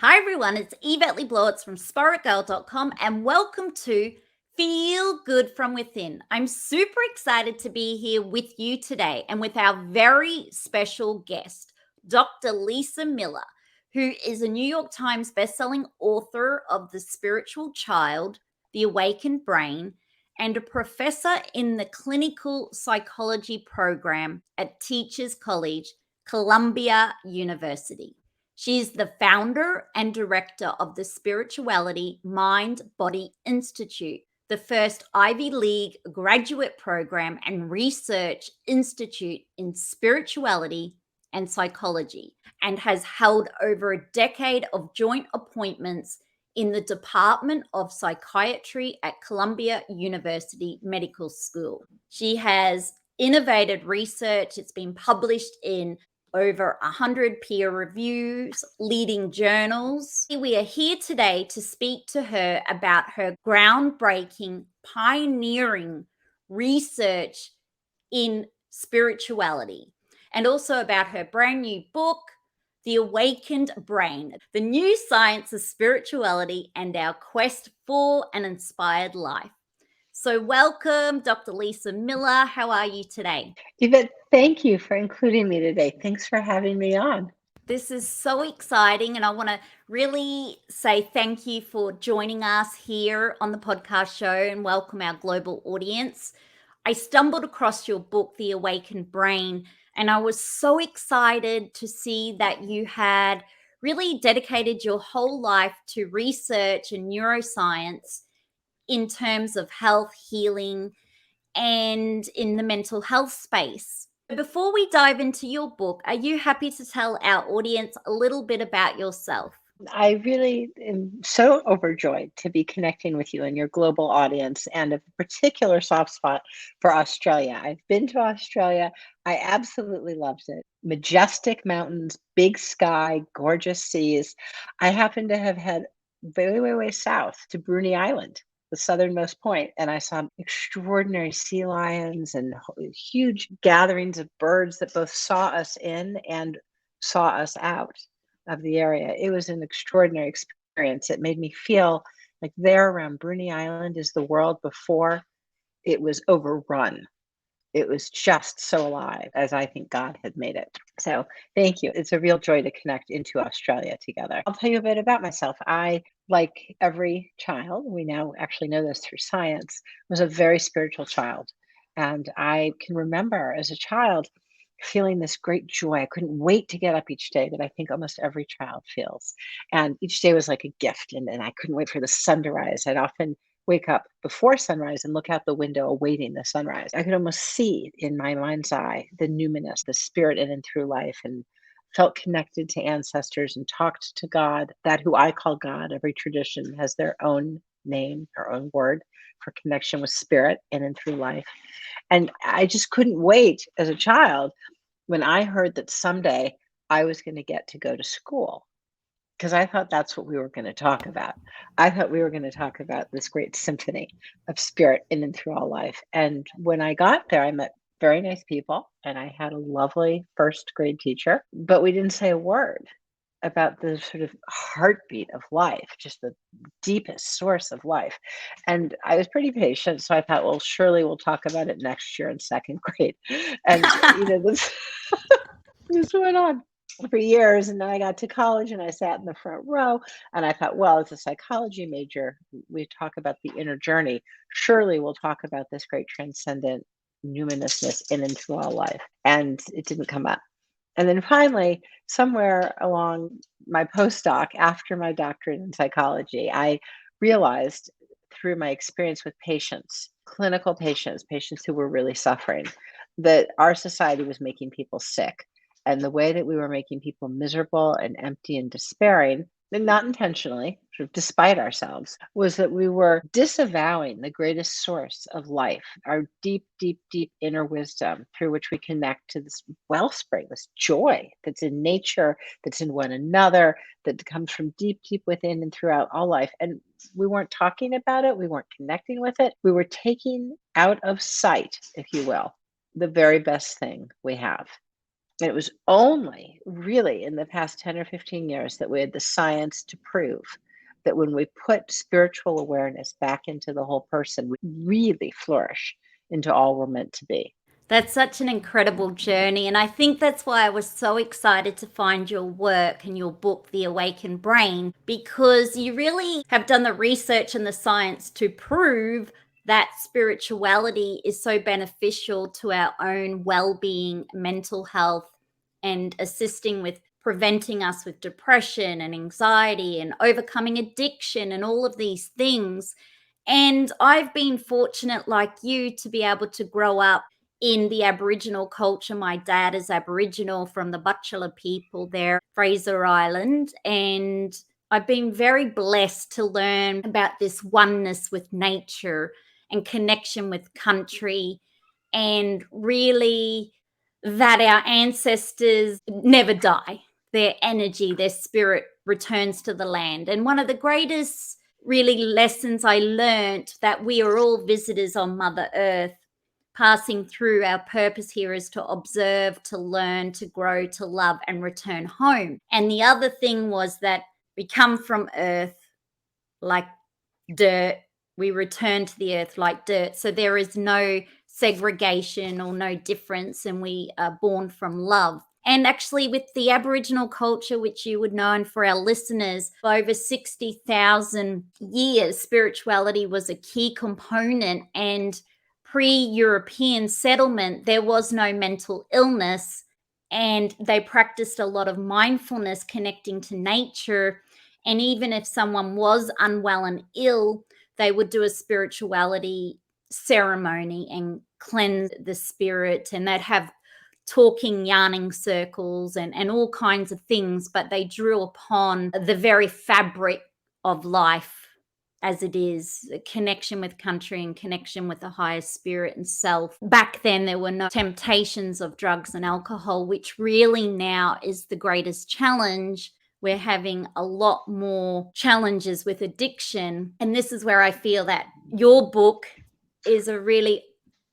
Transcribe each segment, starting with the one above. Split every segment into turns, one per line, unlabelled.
Hi everyone, it's Yvette Le Blowitz from SPAITGIRL.com and welcome to Feel Good from Within. I'm super excited to be here with you today and with our very special guest, Dr. Lisa Miller, who is a New York Times bestselling author of The Spiritual Child, The Awakened Brain, and a professor in the clinical psychology program at Teachers College, Columbia University. She is the founder and director of the Spirituality Mind Body Institute, the first Ivy League graduate program and research institute in spirituality and psychology, and has held over a decade of joint appointments in the Department of Psychiatry at Columbia University Medical School. She has innovated research. It's been published in over 100 peer reviews, leading journals. We are here today to speak to her about her groundbreaking, pioneering research in spirituality, and also about her brand new book, The Awakened Brain, the new science of spirituality and our quest for an inspired life. So welcome, Dr. Lisa Miller. How are you today?
Yvette, thank you for including me today. Thanks for having me on.
This is so exciting, and I want to really say thank you for joining us here on the podcast show and welcome our global audience. I stumbled across your book, The Awakened Brain, and I was so excited to see that you had really dedicated your whole life to research and neuroscience in terms of health, healing, and in the mental health space. Before we dive into your book, are you happy to tell our audience a little bit about yourself?
I really am so overjoyed to be connecting with you and your global audience, and a particular soft spot for Australia. I've been to Australia. I absolutely loved it. Majestic mountains, big sky, gorgeous seas. I happen to have had way south to Bruny Island, the southernmost point, and I saw extraordinary sea lions and huge gatherings of birds that both saw us in and saw us out of the area. It was an extraordinary experience. It made me feel like there around Bruny Island is the world before it was overrun. It was just so alive as I think God had made it. So thank you. It's a real joy to connect into Australia together. I'll tell you a bit about myself. I, like every child, we now actually know this through science, was a very spiritual child. And I can remember as a child feeling this great joy. I couldn't wait to get up each day, that I think almost every child feels. And each day was like a gift. And I couldn't wait for the sun to rise. I'd often wake up before sunrise and look out the window awaiting the sunrise. I could almost see in my mind's eye the numinous, the spirit in and through life, and felt connected to ancestors and talked to God, that who I call God. Every tradition has their own name, their own word for connection with spirit in and through life. And I just couldn't wait as a child when I heard that someday I was going to get to go to school, because I thought that's what we were going to talk about. I thought we were going to talk about this great symphony of spirit in and through all life. And when I got there, I met very nice people, and I had a lovely first grade teacher, but we didn't say a word about the sort of heartbeat of life, just the deepest source of life. And I was pretty patient, so I thought, well, surely we'll talk about it next year in second grade. And this went on for years. And then I got to college and I sat in the front row, and I thought, well, as a psychology major, we talk about the inner journey. Surely we'll talk about this great transcendent numinousness in and through all life. And it didn't come up. And then finally, somewhere along my postdoc, after my doctorate in psychology, I realized through my experience with patients, clinical patients, patients who were really suffering, that our society was making people sick. And the way that we were making people miserable and empty and despairing, and not intentionally, sort of despite ourselves, was that we were disavowing the greatest source of life, our deep inner wisdom, through which we connect to this wellspring, this joy that's in nature, that's in one another, that comes from deep within and throughout all life. And we weren't talking about it. We weren't connecting with it. We were taking out of sight, if you will, the very best thing we have. And it was only really in the past 10 or 15 years that we had the science to prove that when we put spiritual awareness back into the whole person, we really flourish into all we're meant to be.
That's such an incredible journey. And I think that's why I was so excited to find your work and your book, The Awakened Brain, because you really have done the research and the science to prove that spirituality is so beneficial to our own well being, mental health, and assisting with preventing us with depression and anxiety and overcoming addiction and all of these things. And I've been fortunate, like you, to be able to grow up in the Aboriginal culture. My dad is Aboriginal from the Butchulla people there, Fraser Island. And I've been very blessed to learn about this oneness with nature and connection with country, and really that our ancestors never die. Their energy, their spirit returns to the land. And one of the greatest really lessons I learned, that we are all visitors on Mother Earth, passing through. Our purpose here is to observe, to learn, to grow, to love, and return home. And the other thing was that we come from earth like dirt, we return to the earth like dirt. So there is no segregation or no difference, and we are born from love. And actually, with the Aboriginal culture, which you would know, and for our listeners, for over 60,000 years, spirituality was a key component. And pre-European settlement, there was no mental illness, and they practiced a lot of mindfulness, connecting to nature. And even if someone was unwell and ill, they would do a spirituality ceremony and cleanse the spirit, and they'd have talking, yarning circles and all kinds of things, but they drew upon the very fabric of life as it is, a connection with country and connection with the higher spirit and self. Back then, there were no temptations of drugs and alcohol, which really now is the greatest challenge. We're having a lot more challenges with addiction. And this is where I feel that your book is a really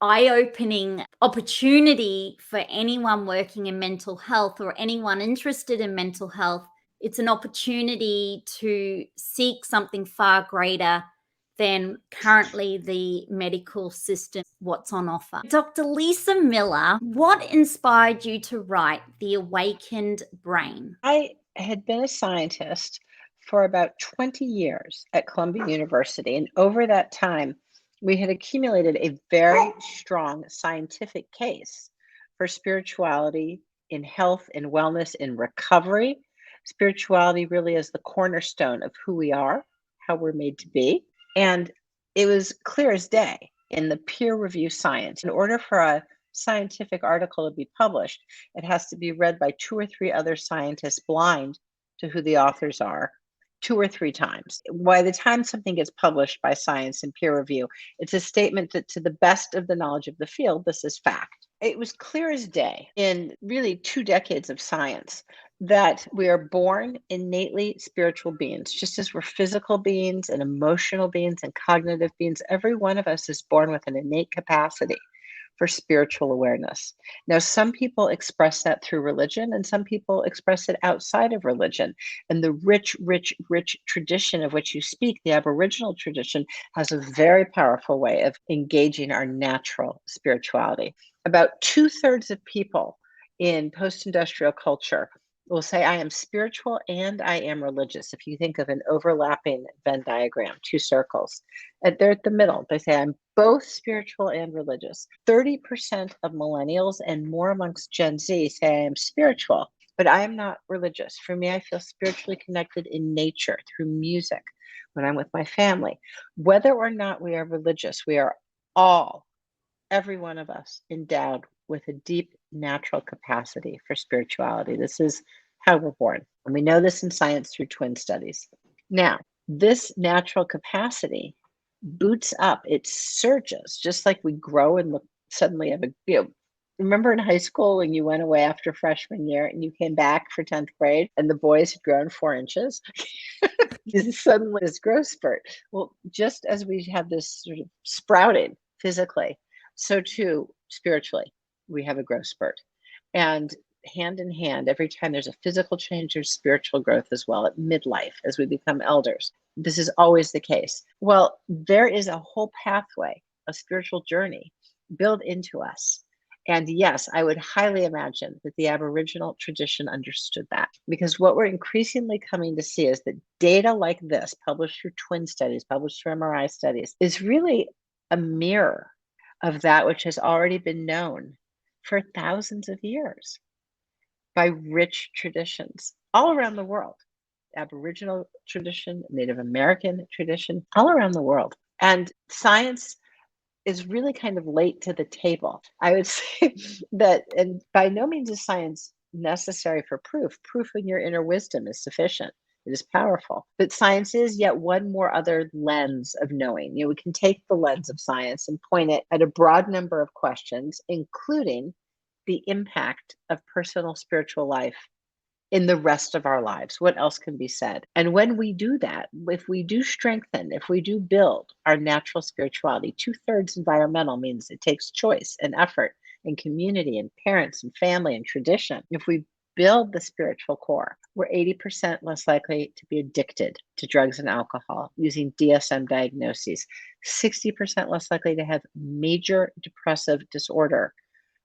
eye-opening opportunity for anyone working in mental health or anyone interested in mental health. It's an opportunity to seek something far greater than currently the medical system, what's on offer. Dr. Lisa Miller, what inspired you to write The Awakened Brain?
I had been a scientist for about 20 years at Columbia University, and over that time, we had accumulated a very strong scientific case for spirituality in health and wellness, in recovery. Spirituality really is the cornerstone of who we are, how we're made to be. And it was clear as day in the peer review science. In order for a scientific article to be published, it has to be read by 2 or 3 other scientists blind to who the authors are 2 or 3 times. By the time something gets published by science and peer review, it's a statement that to the best of the knowledge of the field, this is fact. It was clear as day in really 2 decades of science that we are born innately spiritual beings. Just as we're physical beings and emotional beings and cognitive beings, every one of us is born with an innate capacity for spiritual awareness. Now, some people express that through religion, and some people express it outside of religion. And the rich, rich, rich tradition of which you speak, the Aboriginal tradition, has a very powerful way of engaging our natural spirituality. About 2/3 of people in post-industrial culture will say, I am spiritual and I am religious. If you think of an overlapping Venn diagram, 2 circles, and they're at the middle. They say, I'm both spiritual and religious. 30% of millennials and more amongst Gen Z say, I am spiritual, but I am not religious. For me, I feel spiritually connected in nature through music when I'm with my family. Whether or not we are religious, we are all, every one of us, endowed with a deep natural capacity for spirituality. This is how we're born. And we know this in science through twin studies. Now, this natural capacity boots up, it surges, just like we grow and look, suddenly have remember in high school when you went away after freshman year and you came back for 10th grade and the boys had grown 4 inches? Suddenly this growth spurt. Well, just as we have this sort of sprouting physically, so too spiritually, we have a growth spurt. And hand in hand. Every time there's a physical change, there's spiritual growth as well at midlife as we become elders. This is always the case. Well, there is a whole pathway, a spiritual journey built into us. And yes, I would highly imagine that the Aboriginal tradition understood that, because what we're increasingly coming to see is that data like this, published through twin studies, published through MRI studies, is really a mirror of that which has already been known for thousands of years by rich traditions all around the world. Aboriginal tradition, Native American tradition, all around the world. And science is really kind of late to the table. I would say that, and by no means is science necessary for proof. Proof in your inner wisdom is sufficient. It is powerful. But science is yet one more other lens of knowing. We can take the lens of science and point it at a broad number of questions, including the impact of personal spiritual life in the rest of our lives. What else can be said? And when we do that, if we do strengthen, if we do build our natural spirituality, 2/3 environmental means it takes choice and effort and community and parents and family and tradition. If we build the spiritual core, we're 80% less likely to be addicted to drugs and alcohol using DSM diagnoses, 60% less likely to have major depressive disorder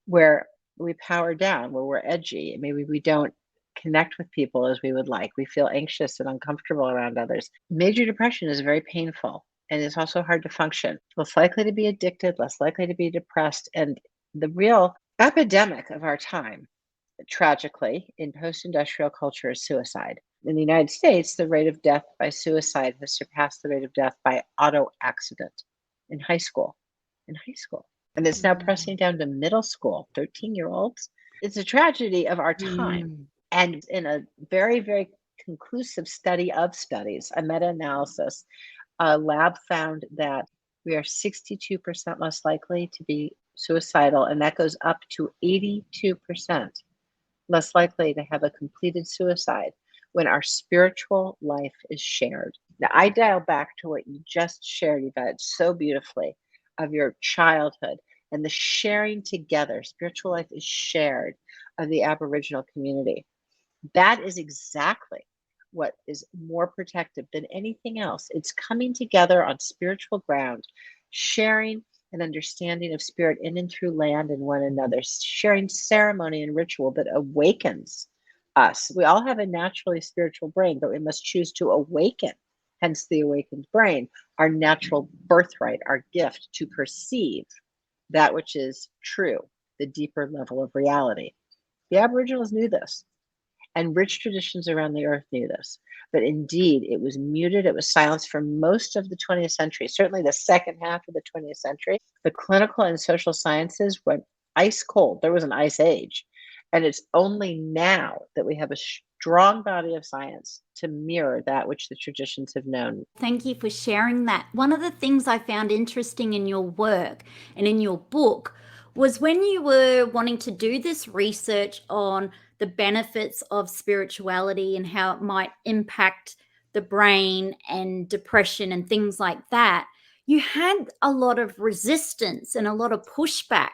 where we power down, where we're edgy, maybe we don't connect with people as we would like. We feel anxious and uncomfortable around others. Major depression is very painful and it's also hard to function. Less likely to be addicted, less likely to be depressed. And the real epidemic of our time, tragically, in post-industrial culture is suicide. In the United States, the rate of death by suicide has surpassed the rate of death by auto accident in high school. And it's now pressing down to middle school, 13-year-olds. It's a tragedy of our time. And in a very, very conclusive study of studies, a meta-analysis, a lab found that we are 62% less likely to be suicidal, and that goes up to 82% less likely to have a completed suicide when our spiritual life is shared. Now, I dial back to what you just shared, Yvette, so beautifully, of your childhood and the sharing together. Spiritual life is shared of the Aboriginal community. That is exactly what is more protective than anything else. It's coming together on spiritual ground, sharing an understanding of spirit in and through land and one another, sharing ceremony and ritual that awakens us. We all have a naturally spiritual brain, but we must choose to awaken, hence the awakened brain, our natural birthright, our gift to perceive that which is true, the deeper level of reality. The Aboriginals knew this. And rich traditions around the earth knew this. But indeed, it was muted. It was silenced for most of the 20th century, certainly the second half of the 20th century. The clinical and social sciences went ice cold. There was an ice age. And it's only now that we have a strong body of science to mirror that which the traditions have known.
Thank you for sharing that. One of the things I found interesting in your work and in your book was when you were wanting to do this research on the benefits of spirituality and how it might impact the brain and depression and things like that, you had a lot of resistance and a lot of pushback.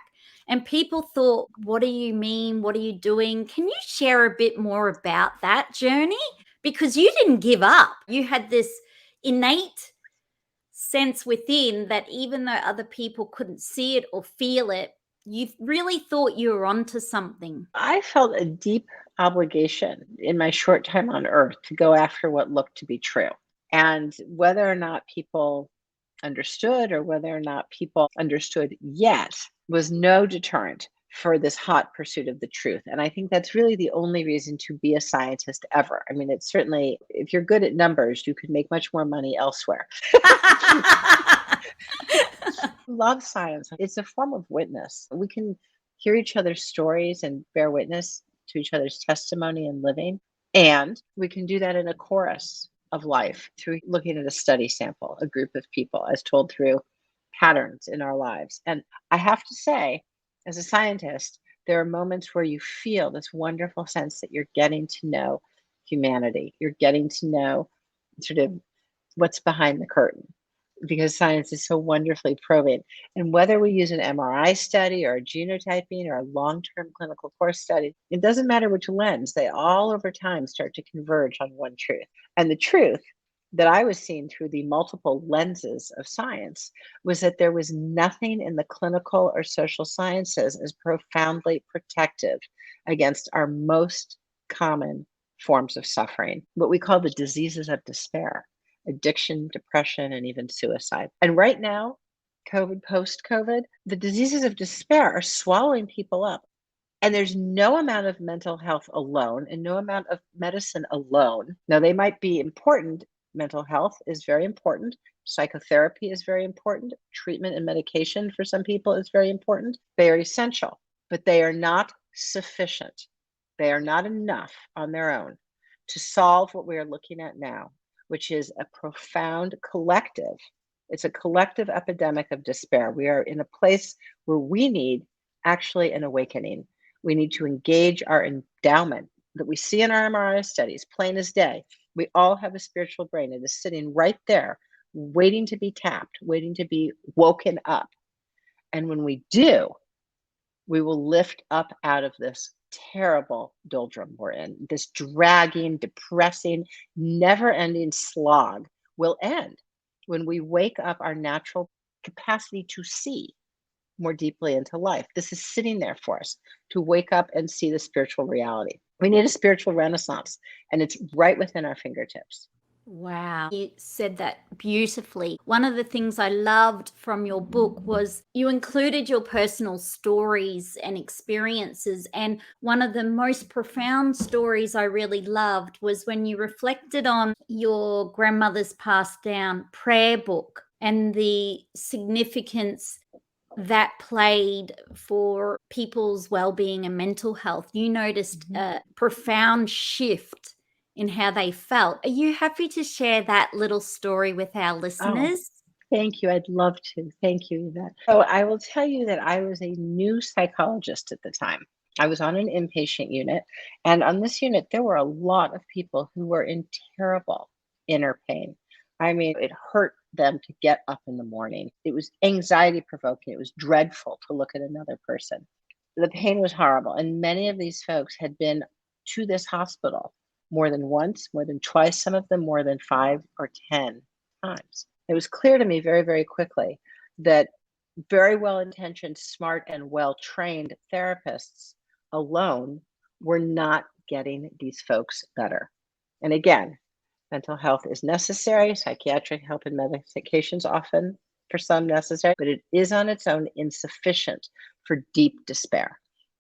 And people thought, what do you mean? What are you doing? Can you share a bit more about that journey? Because you didn't give up. You had this innate sense within that even though other people couldn't see it or feel it, you really thought you were onto something.
I felt a deep obligation in my short time on earth to go after what looked to be true. And whether or not people understood or whether or not people understood yet was no deterrent for this hot pursuit of the truth. And I think that's really the only reason to be a scientist ever. I mean, it's certainly, if you're good at numbers, you could make much more money elsewhere. Love science. It's a form of witness. We can hear each other's stories and bear witness to each other's testimony and living. And we can do that in a chorus of life through looking at a study sample, a group of people, as told through patterns in our lives. And I have to say, as a scientist, there are moments where you feel this wonderful sense that you're getting to know humanity. You're getting to know sort of what's behind the curtain. because science is so wonderfully probing. And whether we use an MRI study or a genotyping or a long-term clinical course study, it doesn't matter which lens, they all over time start to converge on one truth. And the truth that I was seeing through the multiple lenses of science was that there was nothing in the clinical or social sciences as profoundly protective against our most common forms of suffering, what we call the diseases of despair: addiction, depression, and even suicide. And right now, COVID, post COVID, the diseases of despair are swallowing people up. And there's no amount of mental health alone and no amount of medicine alone. Now, they might be important. Mental health is very important. Psychotherapy is very important. Treatment and medication for some people is very important. They are essential, but they are not sufficient. They are not enough on their own to solve what we are looking at now, which is a profound collective. It's a collective epidemic of despair. We are in a place where we need actually an awakening. We need to engage our endowment that we see in our MRI studies, plain as day. We all have a spiritual brain. It is sitting right there, waiting to be tapped, waiting to be woken up. And when we do, we will lift up out of this terrible doldrum we're in. This dragging, depressing, never-ending slog will end when we wake up our natural capacity to see more deeply into life. This is sitting there for us to wake up and see the spiritual reality. We need a spiritual renaissance, and it's right within our fingertips.
Wow. You said that beautifully. One of the things I loved from your book was you included your personal stories and experiences. And one of the most profound stories I really loved was when you reflected on your grandmother's passed down prayer book and the significance that played for people's well-being and mental health. You noticed a profound shift in how they felt. Are you happy to share that little story with our
Oh,
listeners?
thank you. I'd love to. Thank you, Yvette. So I will tell you that I was a new psychologist at the time. I was on an inpatient unit, and on this unit, there were a lot of people who were in terrible inner pain. I mean, it hurt them to get up in the morning. It was anxiety provoking. It was dreadful to look at another person. The pain was horrible. And many of these folks had been to this hospital more than once, more than twice, some of them more than 5 or 10 times. It was clear to me very, very quickly that very well-intentioned, smart, and well-trained therapists alone were not getting these folks better. And again, mental health is necessary. Psychiatric help and medications often for some necessary, but it is on its own insufficient for deep despair.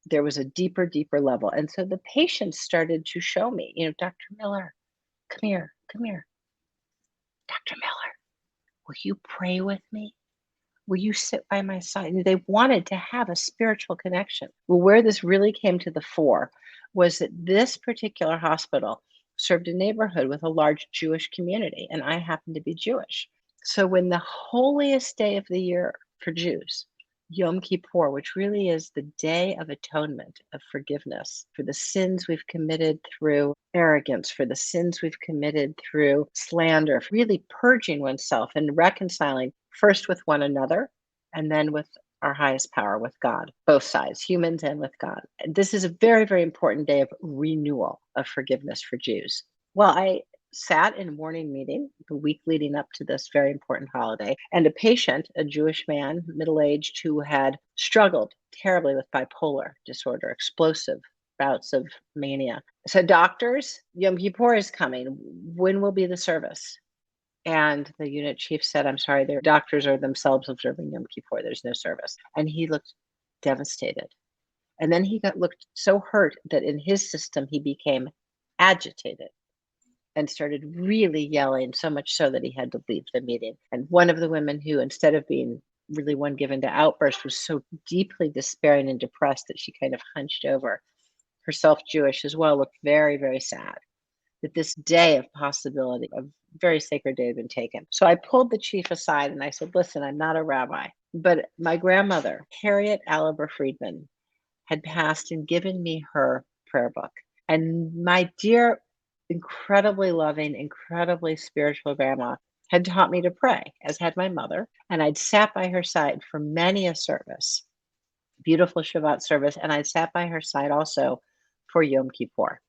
There was a deeper, deeper level. And so the patients started to show me, Dr. Miller, come here, come here. Dr. Miller, will you pray with me? Will you sit by my side? And they wanted to have a spiritual connection. Well, where this really came to the fore was that this particular hospital served a neighborhood with a large Jewish community, and I happen to be Jewish. So when the holiest day of the year for Jews, Yom Kippur, which really is the day of atonement, of forgiveness for the sins we've committed through arrogance, for the sins we've committed through slander, really purging oneself and reconciling first with one another and then with our highest power, with God, both sides, humans and with God. And this is a very, very important day of renewal of forgiveness for Jews. Well, I sat in a morning meeting the week leading up to this very important holiday, and a patient, a Jewish man, middle-aged, who had struggled terribly with bipolar disorder, explosive bouts of mania, said, "Doctors, Yom Kippur is coming. When will be the service?" And the unit chief said, "I'm sorry, their doctors are themselves observing Yom Kippur. There's no service." And he looked devastated. And then he looked so hurt that in his system, he became agitated and started really yelling, so much so that he had to leave the meeting. And one of the women who, instead of being really one given to outburst, was so deeply despairing and depressed that she kind of hunched over, herself Jewish as well, looked very, very sad that this day of possibility, a very sacred day, had been taken. So I pulled the chief aside and I said, "Listen, I'm not a rabbi, but my grandmother, Harriet Aliber Friedman, had passed and given me her prayer book. And my dear, incredibly loving, incredibly spiritual grandma had taught me to pray, as had my mother. And I'd sat by her side for many a service, beautiful Shabbat service. And I'd sat by her side also for Yom Kippur.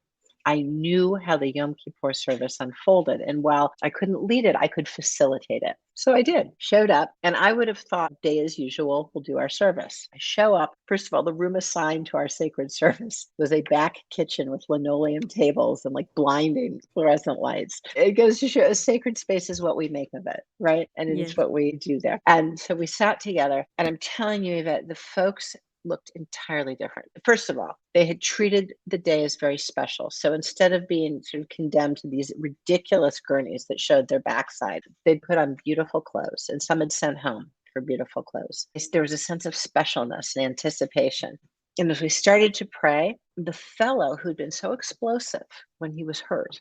I knew how the Yom Kippur service unfolded. And while I couldn't lead it, I could facilitate it. So I did, showed up, and I would have thought, day as usual, we'll do our service. I show up. First of all, the room assigned to our sacred service was a back kitchen with linoleum tables and like blinding fluorescent lights. It goes to show a sacred space is what we make of it, right? And it is
Yes.
what we do there. And so we sat together, and I'm telling you that the folks looked entirely different. First of all, they had treated the day as very special. So instead of being sort of condemned to these ridiculous gurneys that showed their backside, they'd put on beautiful clothes, and some had sent home for beautiful clothes. There was a sense of specialness and anticipation. And as we started to pray, the fellow who'd been so explosive when he was hurt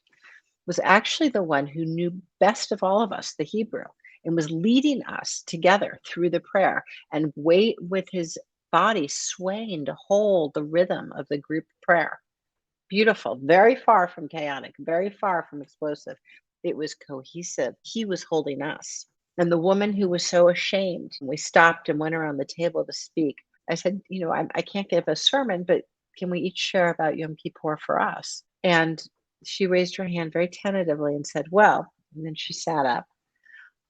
was actually the one who knew best of all of us, the Hebrew, and was leading us together through the prayer and wait with his body swaying to hold the rhythm of the group prayer. Beautiful, very far from chaotic, very far from explosive. It was cohesive. He was holding us. And the woman who was so ashamed, we stopped and went around the table to speak. I said, I can't give a sermon, but can we each share about Yom Kippur for us? And she raised her hand very tentatively and said, well, and then she sat up.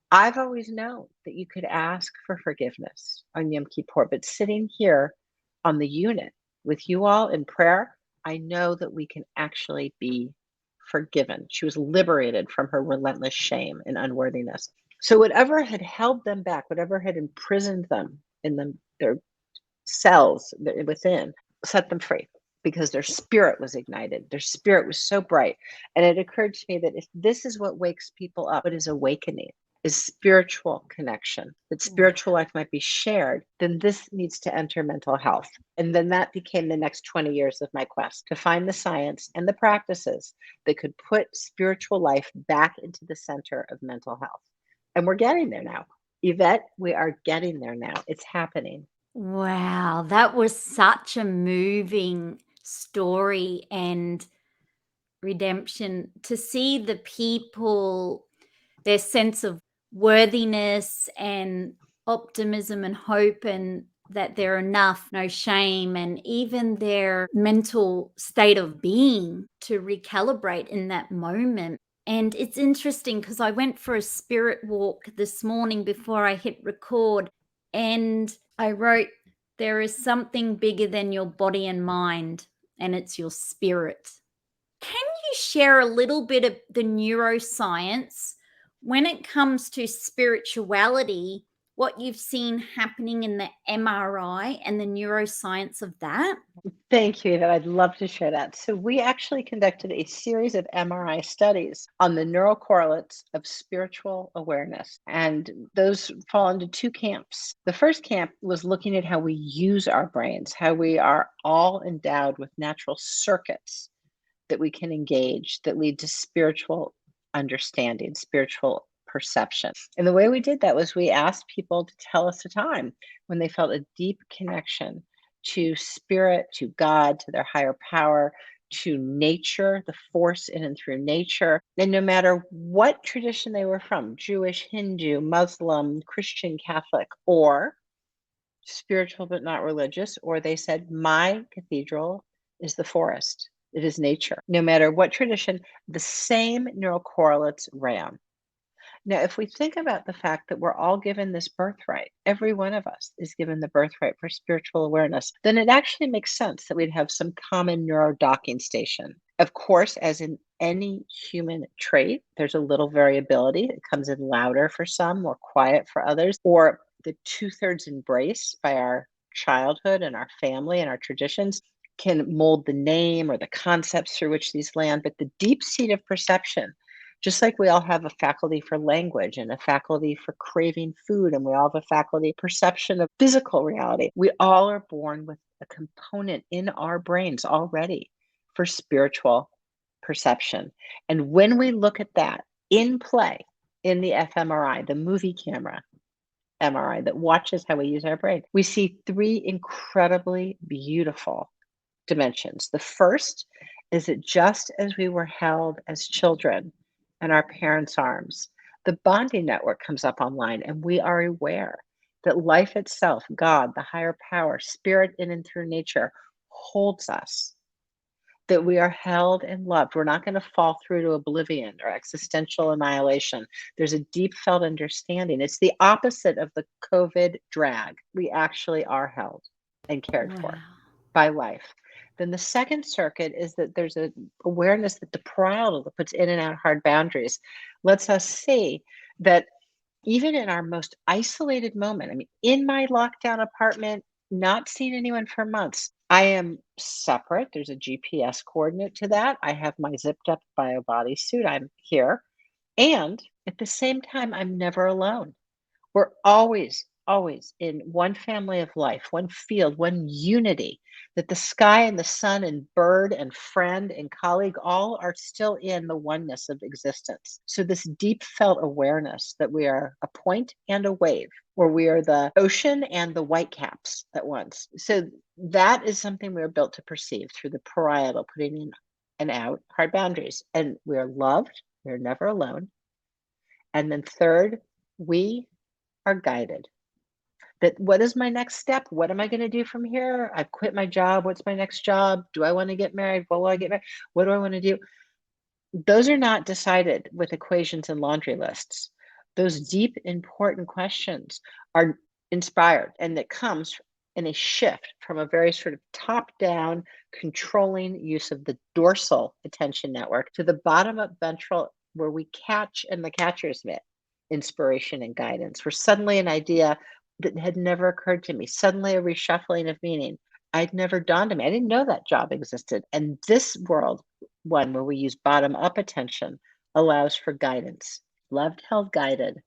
I've always known that you could ask for forgiveness on Yom Kippur, but sitting here on the unit with you all in prayer, I know that we can actually be forgiven. She was liberated from her relentless shame and unworthiness. So whatever had held them back, whatever had imprisoned them in their cells within, set them free because their spirit was ignited. Their spirit was so bright. And it occurred to me that if this is what wakes people up, it is awakening, is spiritual connection, that spiritual life might be shared, then this needs to enter mental health. And then that became the next 20 years of my quest to find the science and the practices that could put spiritual life back into the center of mental health. And we're getting there now. Yvette, we are getting there now. It's happening.
Wow, that was such a moving story and redemption to see the people, their sense of worthiness and optimism and hope, and that they're enough, no shame, and even their mental state of being to recalibrate in that moment. And it's interesting because I went for a spirit walk this morning before I hit record, and I wrote, there is something bigger than your body and mind, and it's your spirit. Can you share a little bit of the neuroscience when it comes to spirituality, what you've seen happening in the MRI and the neuroscience of that?
Thank you, Yvette. I'd love to share that. So we actually conducted a series of MRI studies on the neural correlates of spiritual awareness. And those fall into two camps. The first camp was looking at how we use our brains, how we are all endowed with natural circuits that we can engage that lead to spiritual understanding, spiritual perception. And the way we did that was we asked people to tell us a time when they felt a deep connection to spirit, to God, to their higher power, to nature, the force in and through nature. And no matter what tradition they were from, Jewish, Hindu, Muslim, Christian, Catholic, or spiritual but not religious, or they said, my cathedral is the forest. It is nature. No matter what tradition, the same neural correlates ran. Now, if we think about the fact that we're all given this birthright, every one of us is given the birthright for spiritual awareness, then it actually makes sense that we'd have some common neuro docking station. Of course, as in any human trait, there's a little variability. It comes in louder for some, more quiet for others, or the 2/3 embrace by our childhood and our family and our traditions can mold the name or the concepts through which these land. But the deep seat of perception, just like we all have a faculty for language and a faculty for craving food, and we all have a faculty perception of physical reality, we all are born with a component in our brains already for spiritual perception. And when we look at that in play in the fMRI, the movie camera MRI that watches how we use our brain, we see three incredibly beautiful dimensions. The first is that just as we were held as children in our parents' arms, The bonding network comes up online, and we are aware that life itself, God, the higher power, spirit in and through nature, holds us, that we are held and loved. We're not going to fall through to oblivion or existential annihilation. There's a deep felt understanding. It's the opposite of the COVID drag. We actually are held and cared for
Wow.
by life. Then the second circuit is that there's an awareness that the parietal that puts in and out hard boundaries lets us see that even in our most isolated moment, I mean, in my lockdown apartment, not seeing anyone for months, I am separate. There's a GPS coordinate to that. I have my zipped up bio bodysuit. I'm here. And at the same time, I'm never alone. We're always in one family of life, one field, one unity, that the sky and the sun and bird and friend and colleague all are still in the oneness of existence. So, this deep felt awareness that we are a point and a wave, where we are the ocean and the whitecaps at once. So, that is something we are built to perceive through the parietal, putting in and out hard boundaries. And we are loved, we're never alone. And then, third, we are guided. That what is my next step? What am I going to do from here? I've quit my job. What's my next job? Do I want to get married? What will I get married? What do I want to do? Those are not decided with equations and laundry lists. Those deep, important questions are inspired, and that comes in a shift from a very sort of top down, controlling use of the dorsal attention network to the bottom up ventral, where we catch in the catcher's mitt inspiration and guidance, where suddenly an idea that had never occurred to me, suddenly a reshuffling of meaning. I'd never dawned on me. I didn't know that job existed. And this world, one where we use bottom up attention, allows for guidance, loved, held, guided.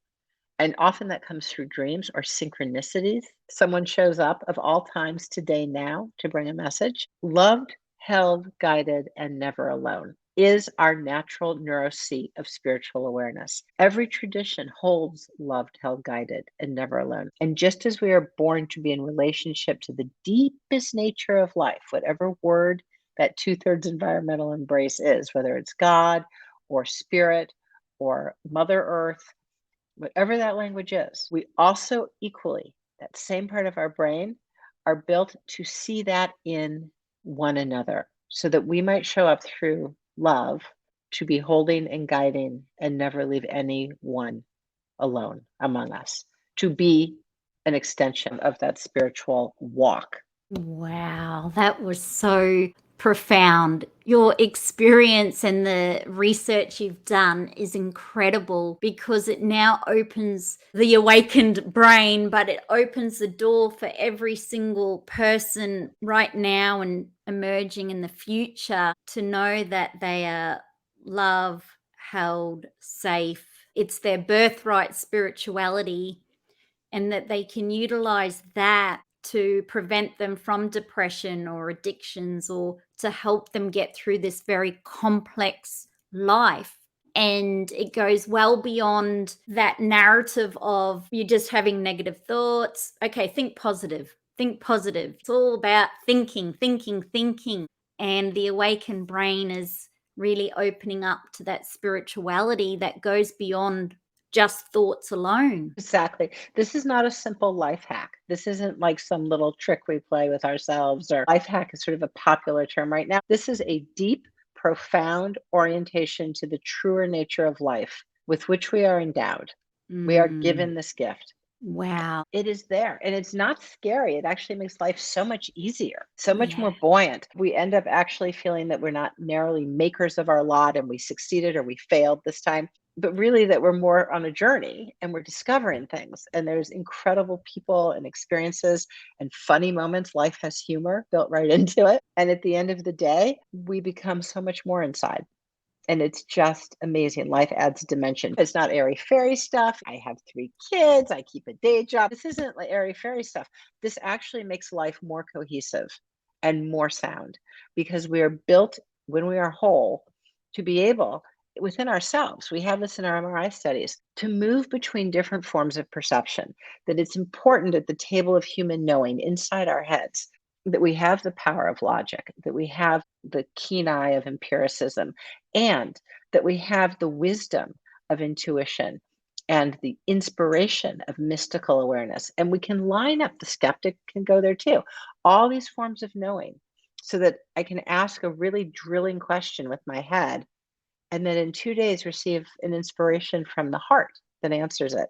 And often that comes through dreams or synchronicities. Someone shows up of all times today, now to bring a message. Loved, held, guided, and never alone is our natural neuroseat of spiritual awareness. Every tradition holds loved, held, guided, and never alone. And just as we are born to be in relationship to the deepest nature of life, whatever word that 2/3 environmental embrace is, whether it's God or spirit or Mother Earth, whatever that language is, we also equally, that same part of our brain, are built to see that in one another so that we might show up through love to be holding and guiding and never leave anyone alone among us, to be an extension of that spiritual walk.
Wow, that was so profound. Your experience and the research you've done is incredible because it now opens the awakened brain, but it opens the door for every single person right now and emerging in the future to know that they are loved, held, safe. It's their birthright spirituality, and that they can utilize that to prevent them from depression or addictions or to help them get through this very complex life. And it goes well beyond that narrative of you just having negative thoughts. Okay, think positive. Think positive. It's all about thinking, thinking, thinking. And the awakened brain is really opening up to that spirituality that goes beyond just thoughts alone.
Exactly. This is not a simple life hack. This isn't like some little trick we play with ourselves, or life hack is sort of a popular term right now. This is a deep, profound orientation to the truer nature of life with which we are endowed. We are given this gift.
Wow.
It is there, and it's not scary. It actually makes life so much easier, so much
Yeah.
more buoyant. We end up actually feeling that we're not narrowly makers of our lot and we succeeded or we failed this time, but really that we're more on a journey and we're discovering things. And there's incredible people and experiences and funny moments. Life has humor built right into it. And at the end of the day, we become so much more inside. And it's just amazing. Life adds dimension. It's not airy fairy stuff. I have 3 kids. I keep a day job. This isn't like airy fairy stuff. This actually makes life more cohesive and more sound because we are built when we are whole to be able within ourselves. We have this in our MRI studies to move between different forms of perception, that it's important at the table of human knowing inside our heads that we have the power of logic, that we have the keen eye of empiricism, and that we have the wisdom of intuition and the inspiration of mystical awareness. And we can line up, the skeptic can go there too, all these forms of knowing, so that I can ask a really drilling question with my head, and then in 2 days receive an inspiration from the heart that answers it.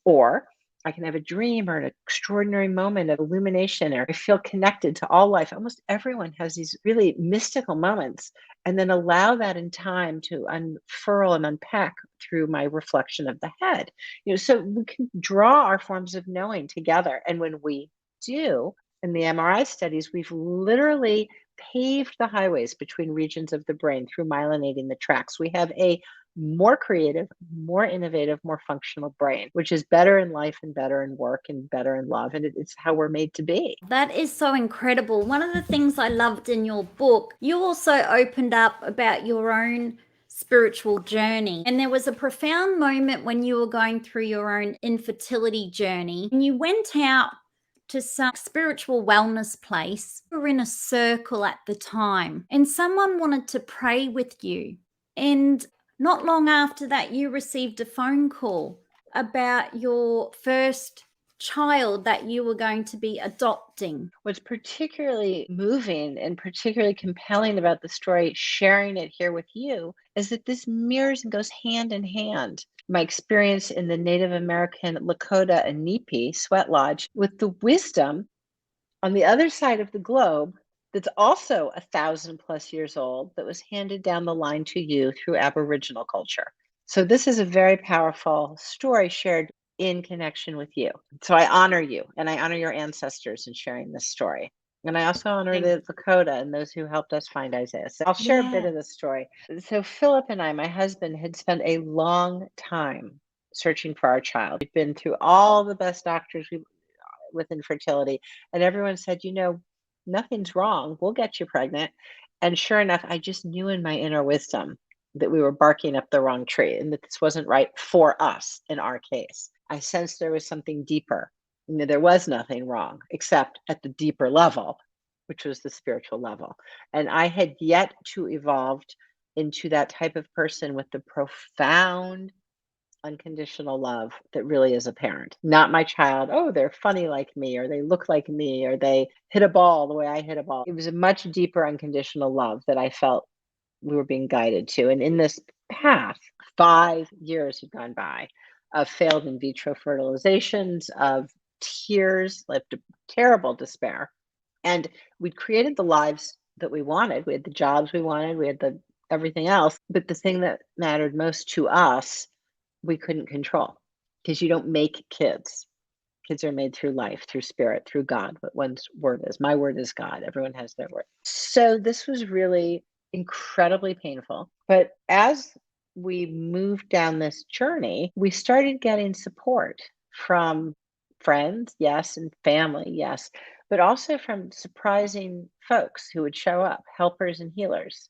Or I can have a dream or an extraordinary moment of illumination, or I feel connected to all life. Almost everyone has these really mystical moments, and then allow that in time to unfurl and unpack through my reflection of the head. So we can draw our forms of knowing together. And when we do, in the MRI studies, we've literally paved the highways between regions of the brain through myelinating the tracks. We have a more creative, more innovative, more functional brain, which is better in life and better in work and better in love. And it's how we're made to be.
That is so incredible. One of the things I loved in your book, you also opened up about your own spiritual journey. And there was a profound moment when you were going through your own infertility journey, and you went out to some spiritual wellness place. You were in a circle at the time, and someone wanted to pray with you. And not long after that, you received a phone call about your first child that you were going to be adopting.
What's particularly moving and particularly compelling about the story, sharing it here with you, is that this mirrors and goes hand in hand. My experience in the Native American Lakota and Nipi sweat lodge with the wisdom on the other side of the globe that's also 1,000+ years old, that was handed down the line to you through Aboriginal culture. So this is a very powerful story shared in connection with you. So I honor you, and I honor your ancestors in sharing this story. And I also honor the Lakota and those who helped us find Isaiah. So I'll share a bit of the story. So Philip and I, my husband, had spent a long time searching for our child. We've been through all the best doctors with infertility, and everyone said, nothing's wrong. We'll get you pregnant. And sure enough, I just knew in my inner wisdom that we were barking up the wrong tree and that this wasn't right for us in our case. I sensed there was something deeper. There was nothing wrong except at the deeper level, which was the spiritual level. And I had yet to evolve into that type of person with the profound unconditional love that really is a parent. Not my child, oh, they're funny like me, or they look like me, or they hit a ball the way I hit a ball. It was a much deeper unconditional love that I felt we were being guided to. And in this path, 5 years had gone by of failed in vitro fertilizations, of tears, like terrible despair. And we'd created the lives that we wanted. We had the jobs we wanted, we had everything else. But the thing that mattered most to us, we couldn't control, because you don't make kids. Kids are made through life, through spirit, through God. What one's word is. My word is God. Everyone has their word. So this was really incredibly painful. But as we moved down this journey, we started getting support from friends, yes, and family, yes, but also from surprising folks who would show up, helpers and healers.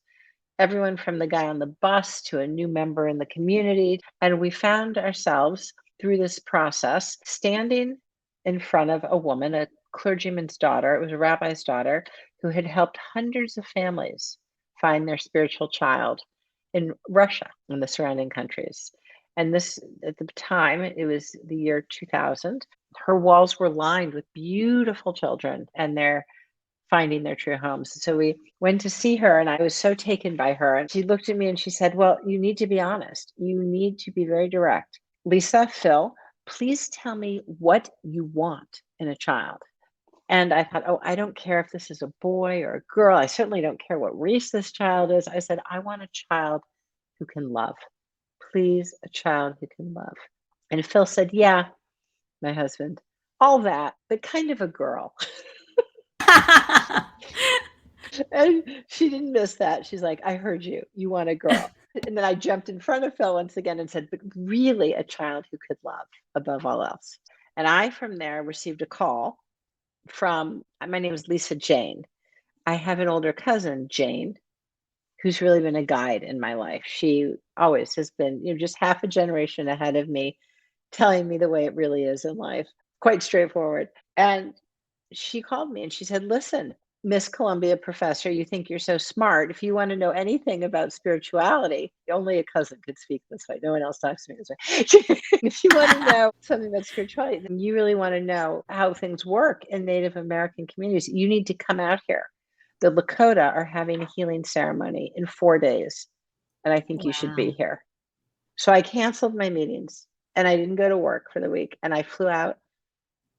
Everyone from the guy on the bus to a new member in the community. And we found ourselves through this process standing in front of a woman, a clergyman's daughter. It was a rabbi's daughter who had helped hundreds of families find their spiritual child in Russia and the surrounding countries. And this, at the time, it was the year 2000. Her walls were lined with beautiful children and their finding their true homes. So we went to see her, and I was so taken by her. And she looked at me and she said, well, you need to be honest. You need to be very direct. Lisa, Phil, please tell me what you want in a child. And I thought, oh, I don't care if this is a boy or a girl. I certainly don't care what race this child is. I said, I want a child who can love. Please, a child who can love. And Phil said, yeah, my husband, all that, but kind of a girl. And she didn't miss that. She's like, I heard you. You want a girl. And then I jumped in front of Phil once again and said, but really a child who could love above all else. And I, from there, received a call from, my name is Lisa Jane. I have an older cousin, Jane, who's really been a guide in my life. She always has been, just half a generation ahead of me, telling me the way it really is in life. Quite straightforward. And she called me and she said, listen, Miss Columbia professor, you think you're so smart. If you want to know anything about spirituality, only a cousin could speak this way. No one else talks to me this way. If you want to know something about spirituality, then you really want to know how things work in Native American communities, you need to come out here. The Lakota are having a healing ceremony in 4 days, and I think you should be
Wow.
here. So I canceled my meetings and I didn't go to work for the week, and I flew out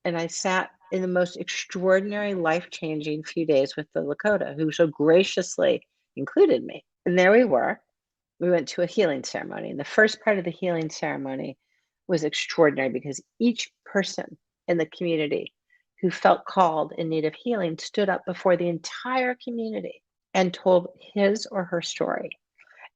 and I sat in the most extraordinary, life-changing few days with the Lakota, who so graciously included me. And there we were. We went to a healing ceremony. And the first part of the healing ceremony was extraordinary because each person in the community who felt called in need of healing stood up before the entire community and told his or her story.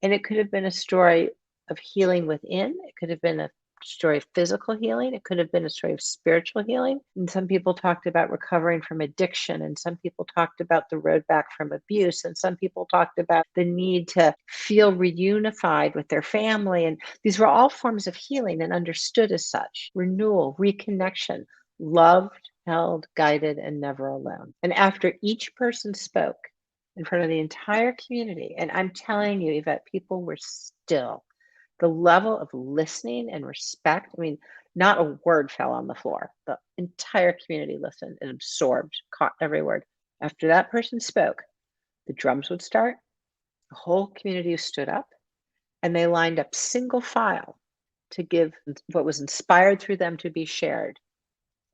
And it could have been a story of healing within, it could have been a story of physical healing, it could have been a story of spiritual healing. And some people talked about recovering from addiction, and some people talked about the road back from abuse, and some people talked about the need to feel reunified with their family. And these were all forms of healing and understood as such: renewal, reconnection, loved, held, guided, and never alone. And after each person spoke in front of the entire community, and I'm telling you, Yvette, people were still. The level of listening and respect, I mean, not a word fell on the floor. The entire community listened and absorbed, caught every word. After that person spoke, the drums would start, the whole community stood up, and they lined up single file to give what was inspired through them to be shared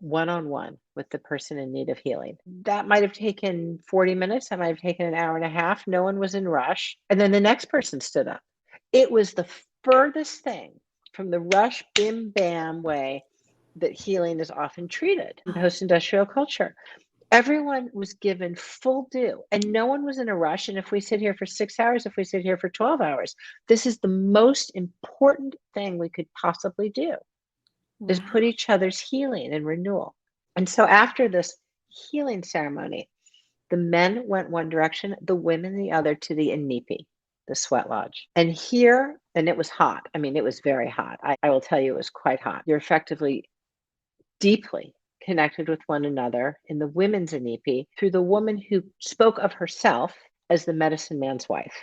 one-on-one with the person in need of healing. That might have taken 40 minutes. That might have taken an hour and a half. No one was in rush. And then the next person stood up. It was the furthest thing from the rush, bim, bam way that healing is often treated in post-industrial culture. Everyone was given full due, and no one was in a rush. And if we sit here for 6 hours, if we sit here for 12 hours, this is the most important thing we could possibly do, is put each other's healing and renewal. And so after this healing ceremony, the men went one direction, the women the other, to the inipi, the sweat lodge. And here, and it was hot. I mean, it was very hot. I will tell you, it was quite hot. You're effectively deeply connected with one another in the women's inipi through the woman who spoke of herself as the medicine man's wife.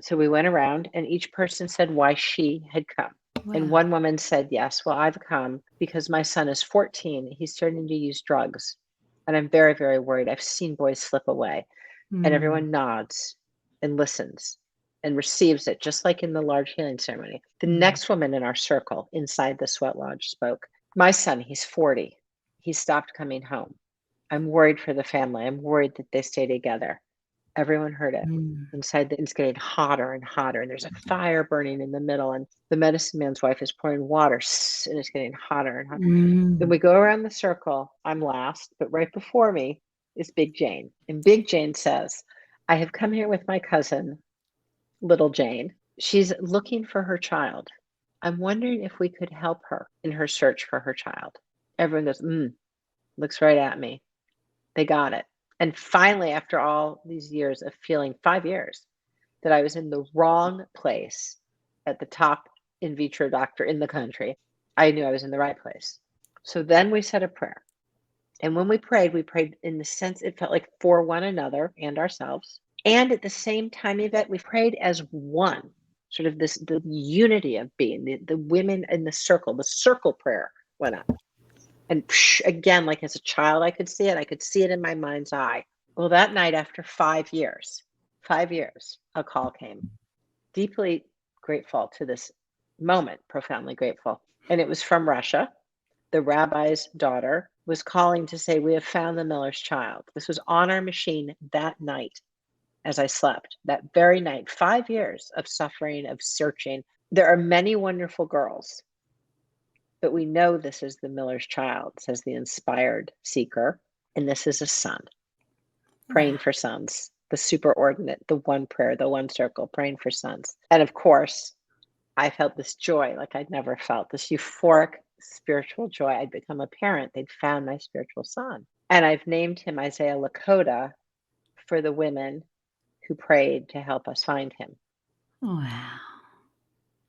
So we went around and each person said why she had come. And one woman said, yes, well, I've come because my son is 14. He's starting to use drugs. And I'm very, very worried. I've seen boys slip away. And everyone nods and listens and receives it, just like in the large healing ceremony. The next woman in our circle inside the sweat lodge spoke. My son, he's 40. He stopped coming home. I'm worried for the family. I'm worried that they stay together. Everyone heard it. Inside, it's getting hotter and hotter, and there's a fire burning in the middle, and the medicine man's wife is pouring water, and it's getting hotter and hotter. Then we go around the circle. I'm last, but right before me is Big Jane. And Big Jane says, I have come here with my cousin, Little Jane. She's looking for her child. I'm wondering if we could help her in her search for her child. Everyone goes, looks right at me. They got it. And finally, after all these years of feeling, 5 years, that I was in the wrong place at the top in vitro doctor in the country, I knew I was in the right place. So then we said a prayer. And when we prayed in the sense it felt like for one another and ourselves. And at the same time, Yvette, we prayed as one, sort of the unity of being, the women in the circle prayer went up. And again, like as a child, I could see it in my mind's eye. Well, that night, after 5 years, a call came. Deeply grateful to this moment, profoundly grateful. And it was from Russia. The rabbi's daughter was calling to say, we have found the Miller's child. This was on our machine that night as I slept, that very night. 5 years of suffering, of searching. There are many wonderful girls, but we know this is the Miller's child, says the inspired seeker. And this is a son, praying for sons, the superordinate, the one prayer, the one circle, praying for sons. And of course, I felt this joy like I'd never felt, this euphoric spiritual joy. I'd become a parent. They'd found my spiritual son. And I've named him Isaiah Lakota for the women who prayed to help us find him.
Wow.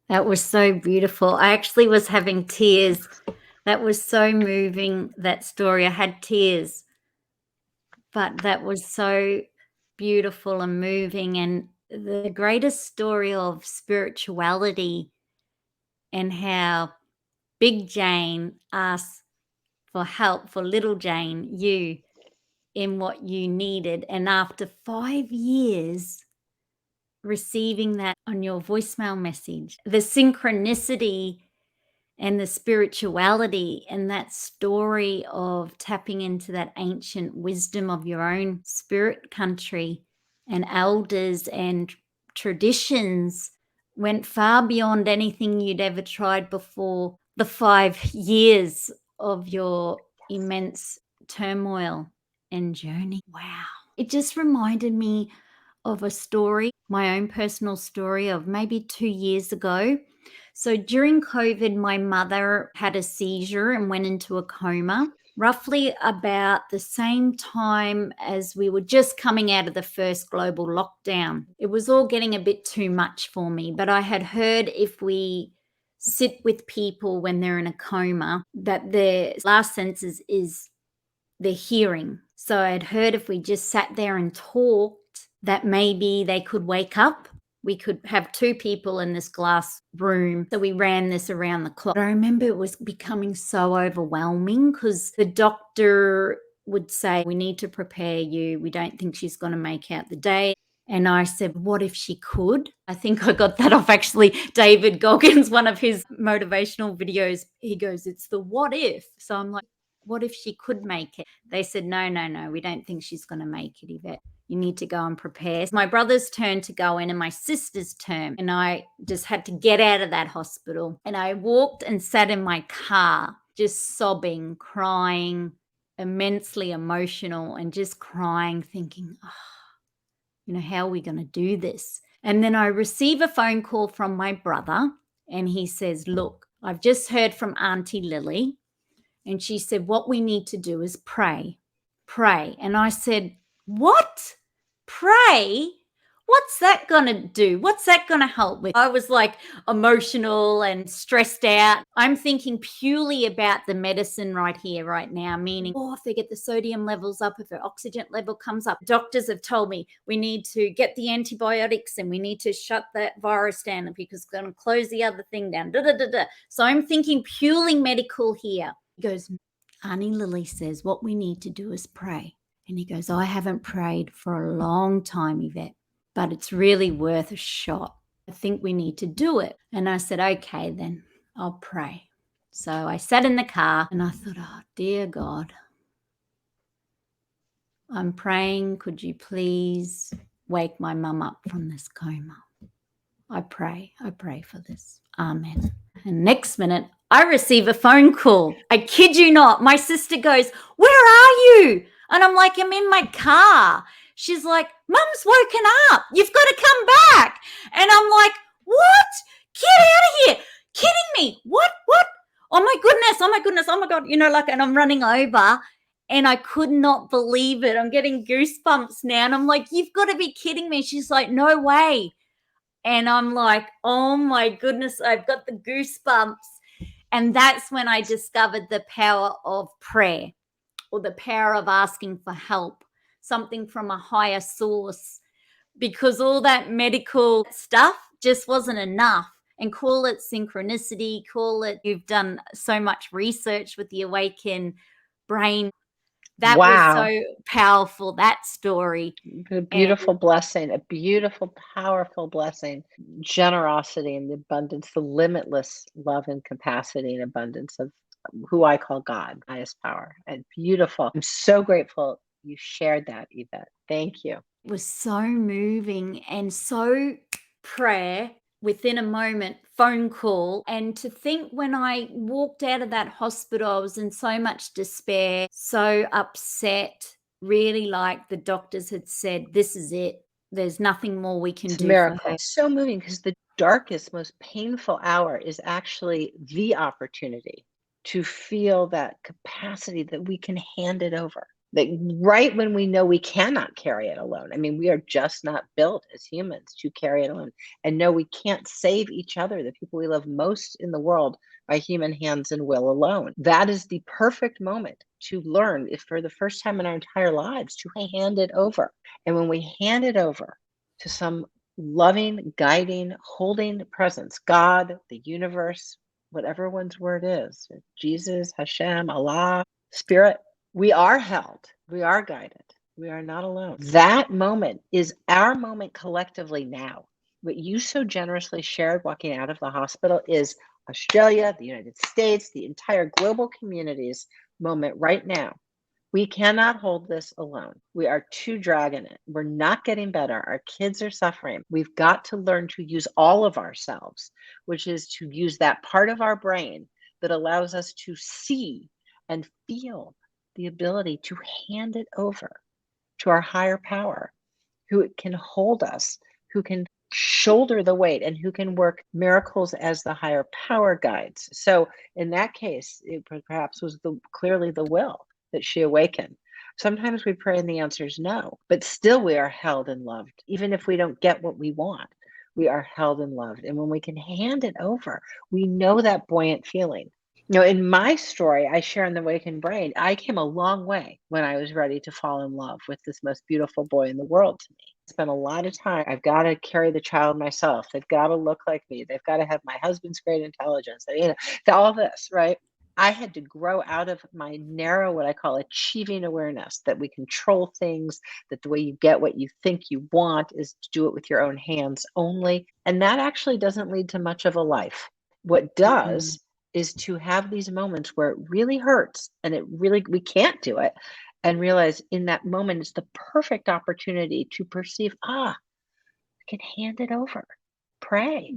That was so beautiful. I actually was having tears. That was so moving, that story. I had tears But that was so beautiful and moving, and the greatest story of spirituality and how Big Jane asks for help for little Jane, you, in what you needed. And after 5 years receiving that on your voicemail message, the synchronicity and the spirituality and that story of tapping into that ancient wisdom of your own spirit country and elders and traditions went far beyond anything you'd ever tried before the 5 years of your immense turmoil and journey. Wow. It just reminded me of a story, my own personal story of maybe 2 years ago. So during COVID, my mother had a seizure and went into a coma, roughly about the same time as we were just coming out of the first global lockdown. It was all getting a bit too much for me, but I had heard if we sit with people when they're in a coma, that their last senses is their hearing. So I'd heard if we just sat there and talked, that maybe they could wake up. We could have 2 people in this glass room. So we ran this around the clock. I remember it was becoming so overwhelming because the doctor would say, we need to prepare you. We don't think she's going to make out the day. And I said, what if she could? I think I got that off actually David Goggins, one of his motivational videos. He goes, it's the what if. So I'm like, what if she could make it? They said, no, we don't think she's going to make it, Yvette. You need to go and prepare. It's my brother's turn to go in and my sister's turn. And I just had to get out of that hospital. And I walked and sat in my car, just sobbing, crying, immensely emotional, and just crying, thinking, how are we going to do this? And then I receive a phone call from my brother, and he says, look, I've just heard from Auntie Lily. And she said, what we need to do is pray. And I said, what? Pray? What's that going to do? What's that going to help with? I was like emotional and stressed out. I'm thinking purely about the medicine right here, right now, meaning, if they get the sodium levels up, if their oxygen level comes up, doctors have told me we need to get the antibiotics and we need to shut that virus down because it's going to close the other thing down. So I'm thinking purely medical here. He goes, Auntie Lily says what we need to do is pray. And he goes, I haven't prayed for a long time, Yvette, but it's really worth a shot. I think we need to do it. And I said, okay, then I'll pray. So I sat in the car and I thought, oh, dear God, I'm praying. Could you please wake my mum up from this coma? I pray for this. Amen. And next minute, I receive a phone call. I kid you not. My sister goes, where are you? And I'm like, I'm in my car. She's like, Mum's woken up. You've got to come back. And I'm like, what? Get out of here. Kidding me. What? Oh my goodness. Oh my God. And I'm running over and I could not believe it. I'm getting goosebumps now. And I'm like, you've got to be kidding me. She's like, no way. And I'm like, oh my goodness, I've got the goosebumps. And that's when I discovered the power of prayer, or the power of asking for help, something from a higher source, because all that medical stuff just wasn't enough. And call it synchronicity, you've done so much research with the awakened brain. That was so powerful, that story.
A beautiful blessing, a beautiful, powerful blessing. Generosity and the abundance, the limitless love and capacity and abundance of who I call God, highest power. And beautiful. I'm so grateful you shared that, Yvette. Thank you.
It was so moving and so prayer within a moment, phone call. And to think when I walked out of that hospital, I was in so much despair, so upset, really like the doctors had said, this is it. There's nothing more we can do for her.
It's so moving because the darkest, most painful hour is actually the opportunity to feel that capacity that we can hand it over. That right when we know we cannot carry it alone. I mean, we are just not built as humans to carry it alone. And no, we can't save each other, the people we love most in the world, by human hands and will alone. That is the perfect moment to learn, if for the first time in our entire lives, to hand it over. And when we hand it over to some loving, guiding, holding presence, God, the universe, whatever one's word is, Jesus, Hashem, Allah, Spirit, we are held, we are guided, we are not alone. That moment is our moment collectively now. What you so generously shared walking out of the hospital is Australia, the United States, the entire global community's moment right now. We cannot hold this alone. We are too dragging it. We're not getting better. Our kids are suffering. We've got to learn to use all of ourselves, which is to use that part of our brain that allows us to see and feel the ability to hand it over to our higher power, who can hold us, who can shoulder the weight, and who can work miracles as the higher power guides. So in that case, it perhaps was clearly the will that she awakened. Sometimes we pray and the answer is no, but still we are held and loved. Even if we don't get what we want, we are held and loved. And when we can hand it over, we know that buoyant feeling. In my story, I share in the Awakened Brain, I came a long way when I was ready to fall in love with this most beautiful boy in the world to me. I spent a lot of time. I've got to carry the child myself. They've got to look like me. They've got to have my husband's great intelligence. All this, right? I had to grow out of my narrow, what I call achieving awareness, that we control things, that the way you get what you think you want is to do it with your own hands only. And that actually doesn't lead to much of a life. What does is to have these moments where it really hurts and we can't do it, and realize in that moment it's the perfect opportunity to perceive, I can hand it over, pray.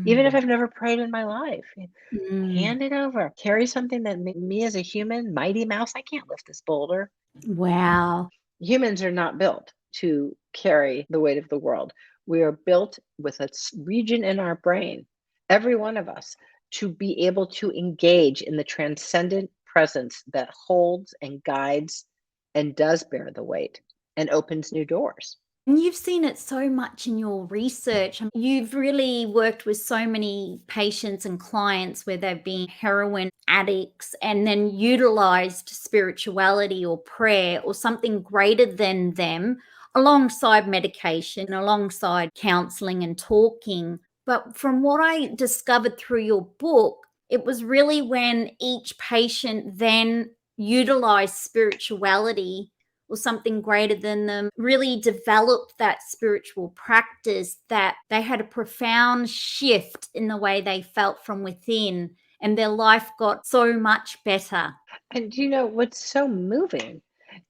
Even if I've never prayed in my life, hand it over. Carry something that me as a human, Mighty Mouse, I can't lift this boulder.
Wow.
Humans are not built to carry the weight of the world. We are built with a region in our brain, every one of us, to be able to engage in the transcendent presence that holds and guides and does bear the weight and opens new doors.
And you've seen it so much in your research. You've really worked with so many patients and clients where they've been heroin addicts and then utilized spirituality or prayer or something greater than them alongside medication, alongside counseling and talking. But from what I discovered through your book, it was really when each patient then utilized spirituality or something greater than them, really developed that spiritual practice, that they had a profound shift in the way they felt from within, and their life got so much better.
And what's so moving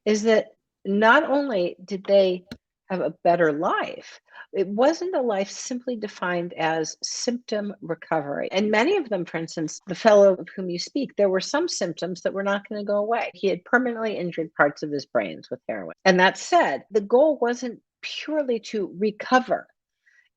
is that not only did they have a better life, it wasn't a life simply defined as symptom recovery. And many of them, for instance, the fellow of whom you speak, there were some symptoms that were not going to go away. He had permanently injured parts of his brains with heroin. And that said, the goal wasn't purely to recover.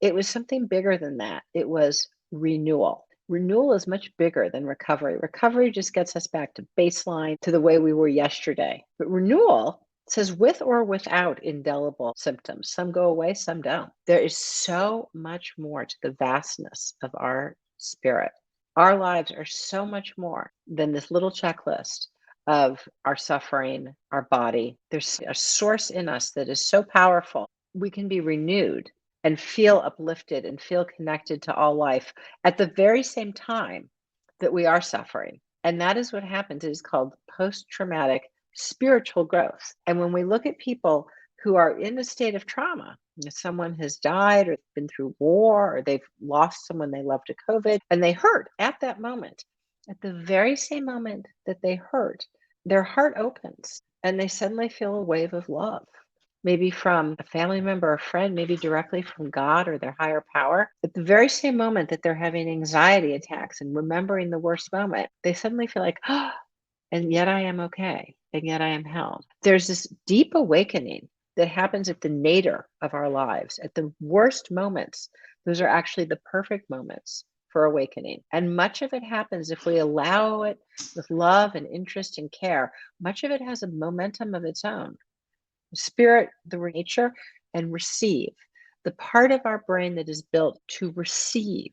It was something bigger than that. It was renewal. Renewal is much bigger than recovery. Recovery just gets us back to baseline, to the way we were yesterday. But renewal says with or without indelible symptoms. Some go away, some don't. There is so much more to the vastness of our spirit. Our lives are so much more than this little checklist of our suffering, our body. There's a source in us that is so powerful. We can be renewed and feel uplifted and feel connected to all life at the very same time that we are suffering. And that is what happens. It is called post-traumatic spiritual growth. And when we look at people who are in a state of trauma, someone has died or been through war or they've lost someone they love to COVID, and they hurt at that moment, at the very same moment that they hurt, their heart opens and they suddenly feel a wave of love. Maybe from a family member or friend, maybe directly from God or their higher power. At the very same moment that they're having anxiety attacks and remembering the worst moment, they suddenly feel like, oh, and yet I am okay, and yet I am held. There's this deep awakening that happens at the nadir of our lives, at the worst moments. Those are actually the perfect moments for awakening. And much of it happens if we allow it with love and interest and care. Much of it has a momentum of its own. Spirit, the nature, and receive, the part of our brain that is built to receive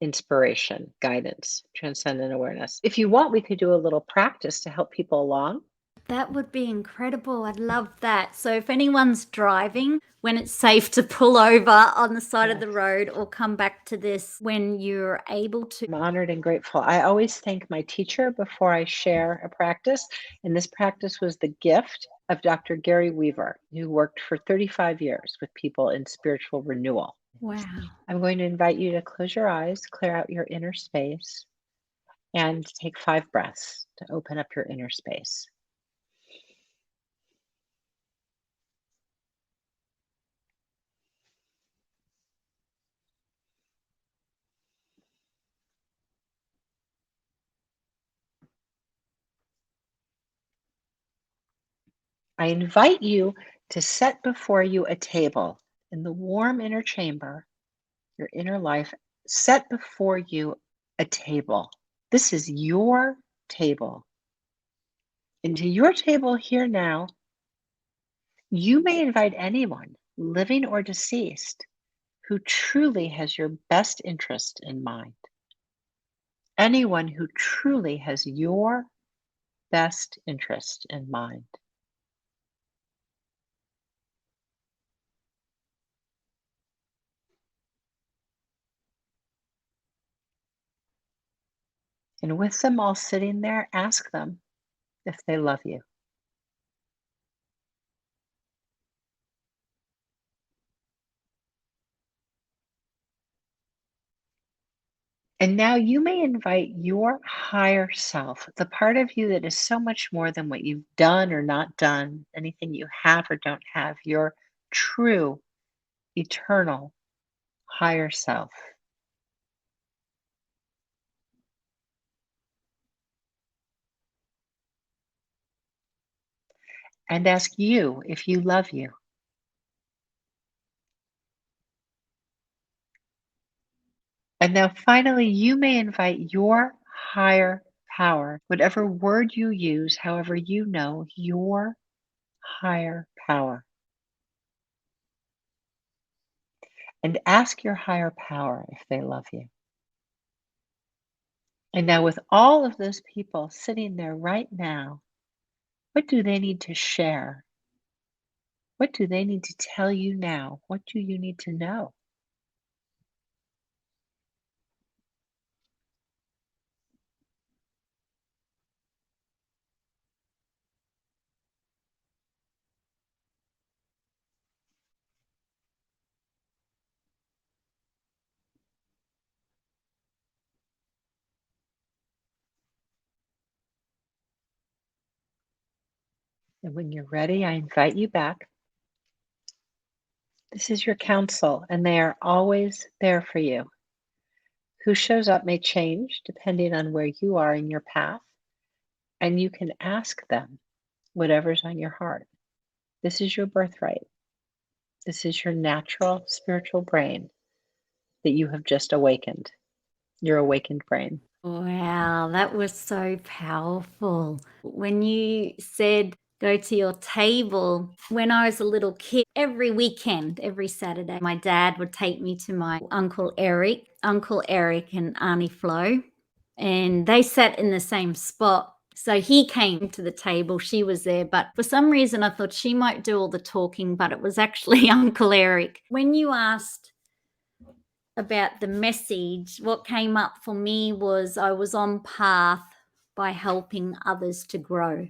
inspiration, guidance, transcendent awareness. If you want, we could do a little practice to help people along.
That would be incredible. I'd love that. So if anyone's driving, when it's safe to pull over on the side of the
Yes.
road or come back to this when you're able to.
I'm honored and grateful. I always thank my teacher before I share a practice, and this practice was the gift of Dr. Gary Weaver, who worked for 35 years with people in spiritual renewal.
Wow.
I'm going to invite you to close your eyes, clear out your inner space, and take 5 breaths to open up your inner space. I invite you to set before you a table in the warm inner chamber, your inner life. Set before you a table. This is your table. And to your table here now, you may invite anyone, living or deceased, who truly has your best interest in mind. Anyone who truly has your best interest in mind. And with them all sitting there, ask them if they love you. And now you may invite your higher self, the part of you that is so much more than what you've done or not done, anything you have or don't have, your true, eternal, higher self. And ask you if you love you. And now finally, you may invite your higher power, whatever word you use, however you know, your higher power. And ask your higher power if they love you. And now, with all of those people sitting there right now, what do they need to share? What do they need to tell you now? What do you need to know? And when you're ready, I invite you back. This is your counsel, and they are always there for you. Who shows up may change depending on where you are in your path, and you can ask them whatever's on your heart. This is your birthright. This is your natural spiritual brain that you have just awakened, your awakened brain.
Wow, that was so powerful. When you said go to your table, when I was a little kid, every weekend, every Saturday, my dad would take me to my Uncle Eric and Auntie Flo, and they sat in the same spot. So he came to the table, she was there, but for some reason I thought she might do all the talking, but it was actually Uncle Eric. When you asked about the message, what came up for me was I was on path by helping others to grow.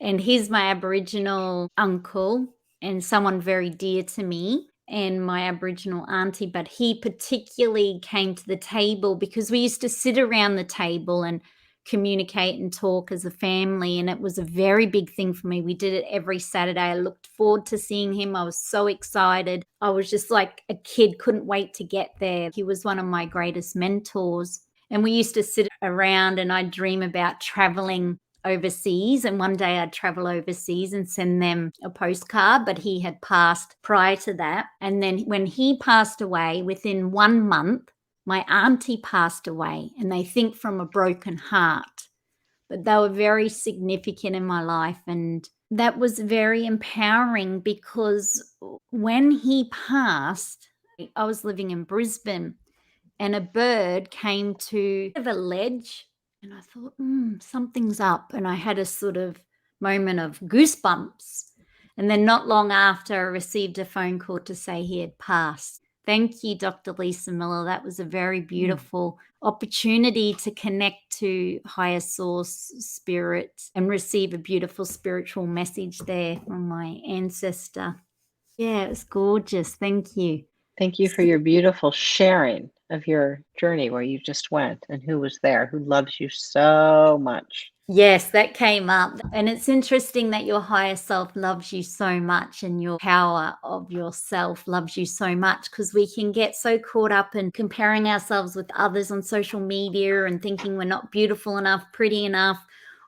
And he's my Aboriginal uncle and someone very dear to me and my Aboriginal auntie. But he particularly came to the table because we used to sit around the table and communicate and talk as a family. And it was a very big thing for me. We did it every Saturday. I looked forward to seeing him. I was so excited. I was just like a kid, couldn't wait to get there. He was one of my greatest mentors. And we used to sit around and I'd dream about traveling overseas, and one day I'd travel overseas and send them a postcard, but he had passed prior to that. And then when he passed away, within 1 month, my auntie passed away, and they think from a broken heart, but they were very significant in my life. And that was very empowering because when he passed, I was living in Brisbane and a bird came to a ledge and I thought, something's up. And I had a sort of moment of goosebumps. And then not long after, I received a phone call to say he had passed. Thank you, Dr. Lisa Miller. That was a very beautiful opportunity to connect to higher source spirit and receive a beautiful spiritual message there from my ancestor. Yeah, it was gorgeous. Thank you.
Thank you for your beautiful sharing of your journey where you just went and who was there, who loves you so much.
Yes, that came up. And it's interesting that your higher self loves you so much and your power of yourself loves you so much, because we can get so caught up in comparing ourselves with others on social media and thinking we're not beautiful enough, pretty enough,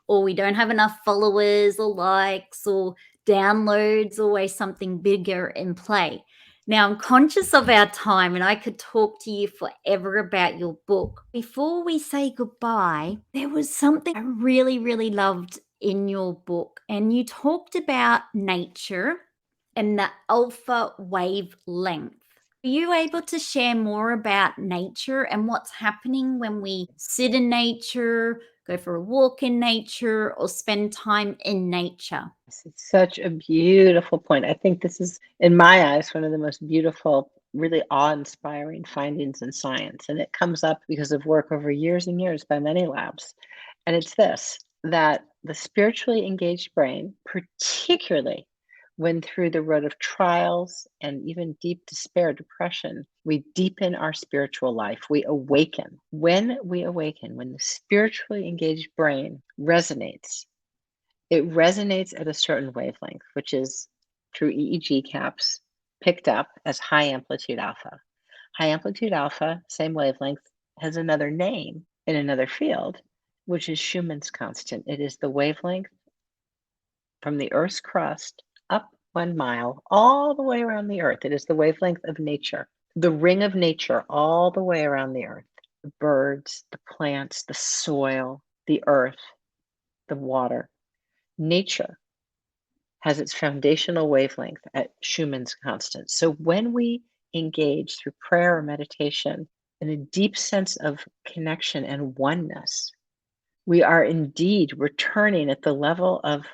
or we don't have enough followers or likes or downloads, always something bigger in play. Now, I'm conscious of our time and I could talk to you forever about your book. Before we say goodbye, there was something I really, really loved in your book, and you talked about nature and the alpha wavelength. Are you able to share more about nature and what's happening when we sit in nature, go for a walk in nature, or spend time in nature?
It's such a beautiful point. I think this is, in my eyes, one of the most beautiful, really awe-inspiring findings in science. And it comes up because of work over years and years by many labs. And it's this, that the spiritually engaged brain, particularly when through the road of trials and even deep despair, depression, we deepen our spiritual life. We awaken. When we awaken, when the spiritually engaged brain resonates, it resonates at a certain wavelength, which is through EEG caps picked up as high amplitude alpha. High amplitude alpha, same wavelength, has another name in another field, which is Schumann's constant. It is the wavelength from the Earth's crust up 1 mile, all the way around the Earth. It is the wavelength of nature, the ring of nature, all the way around the Earth. The birds, the plants, the soil, the earth, the water. Nature has its foundational wavelength at Schumann's constant. So when we engage through prayer or meditation in a deep sense of connection and oneness, we are indeed returning at the level of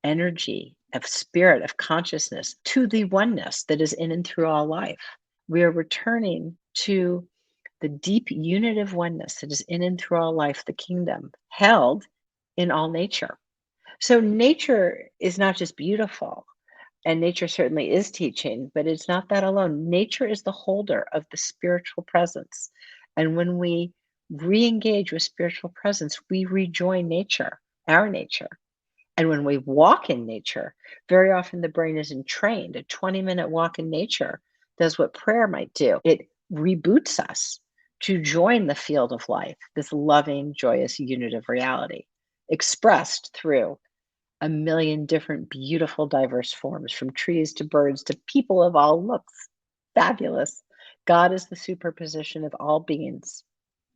energy, of spirit, of consciousness to the oneness that is in and through all life. We are returning to the deep unitive oneness that is in and through all life, the kingdom held in all nature. So nature is not just beautiful, and nature certainly is teaching, but it's not that alone. Nature is the holder of the spiritual presence. And when we re-engage with spiritual presence, we rejoin nature, our nature. And when we walk in nature, very often the brain is entrained. A 20-minute walk in nature does what prayer might do. It reboots us to join the field of life, this loving, joyous unit of reality, expressed through a million different beautiful diverse forms, from trees to birds to people of all looks. Fabulous. God is the superposition of all beings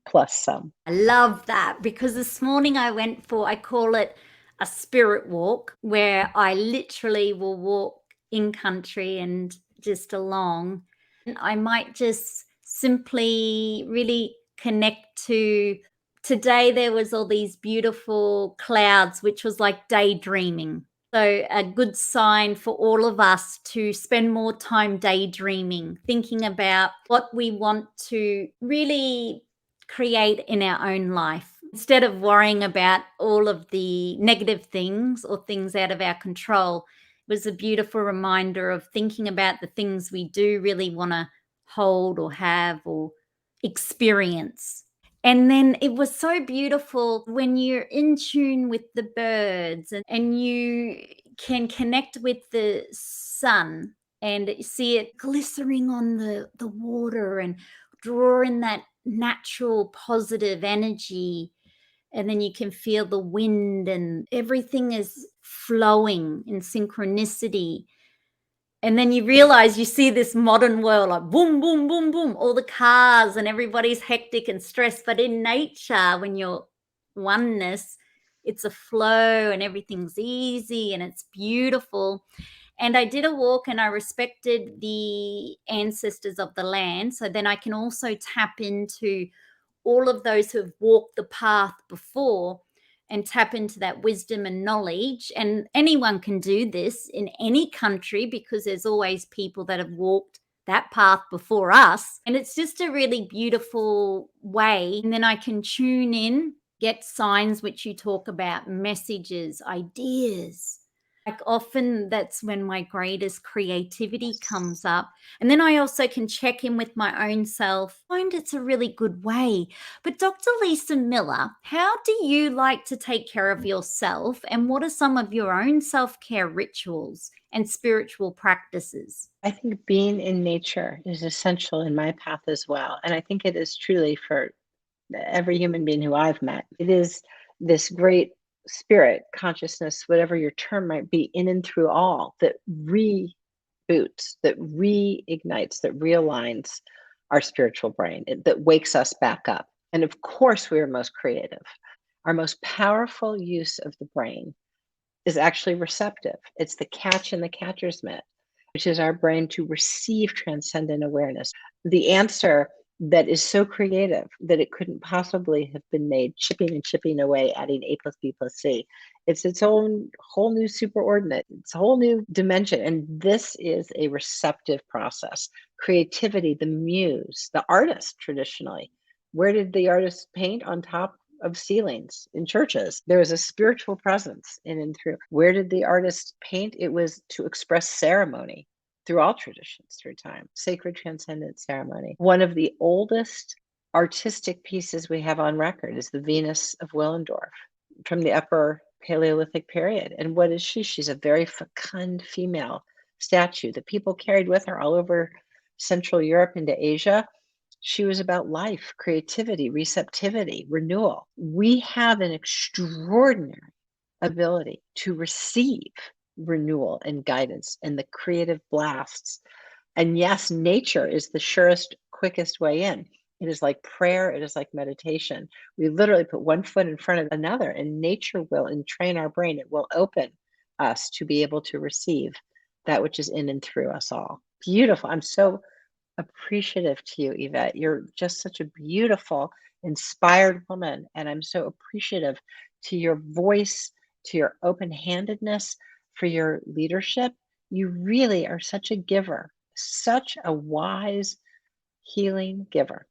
plus some.
I love that, because this morning I call it a spirit walk, where I literally will walk in country and just along. And I might just simply really connect to, today there was all these beautiful clouds, which was like daydreaming. So a good sign for all of us to spend more time daydreaming, thinking about what we want to really create in our own life, instead of worrying about all of the negative things or things out of our control. It was a beautiful reminder of thinking about the things we do really want to hold or have or experience. And then it was so beautiful when you're in tune with the birds, and you can connect with the sun and see it glistening on the water and draw in that natural positive energy. And then you can feel the wind and everything is flowing in synchronicity. And then you realize you see this modern world like boom, boom, boom, boom, all the cars and everybody's hectic and stressed. But in nature, when you're oneness, it's a flow and everything's easy and it's beautiful. And I did a walk and I respected the ancestors of the land. So then I can also tap into all of those who have walked the path before and tap into that wisdom and knowledge. And anyone can do this in any country because there's always people that have walked that path before us. And it's just a really beautiful way. And then I can tune in, get signs, which you talk about, messages, ideas. Like often that's when my greatest creativity comes up. And then I also can check in with my own self. I find it's a really good way. But Dr. Lisa Miller, how do you like to take care of yourself? And what are some of your own self-care rituals and spiritual practices?
I think being in nature is essential in my path as well. And I think it is truly for every human being who I've met. It is this great spirit, consciousness, whatever your term might be, in and through all, that reboots, that reignites, that realigns our spiritual brain, that wakes us back up. And of course, we are most creative. Our most powerful use of the brain is actually receptive. It's the catch in the catcher's mitt, which is our brain to receive transcendent awareness. The answer that is so creative that it couldn't possibly have been made chipping and chipping away, adding A plus B plus C. It's its own whole new superordinate. It's a whole new dimension. And this is a receptive process. Creativity, the muse, the artist traditionally. Where did the artist paint? On top of ceilings in churches. There was a spiritual presence in and through. Where did the artist paint? It was to express ceremony through all traditions, through time, sacred transcendent ceremony. One of the oldest artistic pieces we have on record is the Venus of Willendorf from the Upper Paleolithic period. And what is she? She's a very fecund female statue that people carried with her all over Central Europe into Asia. She was about life, creativity, receptivity, renewal. We have an extraordinary ability to receive renewal and guidance and the creative blasts. And yes, nature is the surest, quickest way in. It is like prayer. It is like meditation. We literally put one foot in front of another, and nature will entrain our brain. It will open us to be able to receive that which is in and through us all. Beautiful. I'm so appreciative to you, Yvette. You're just such a beautiful, inspired woman. And I'm so appreciative to your voice, to your open-handedness, for your leadership. You really are such a giver, such a wise, healing giver.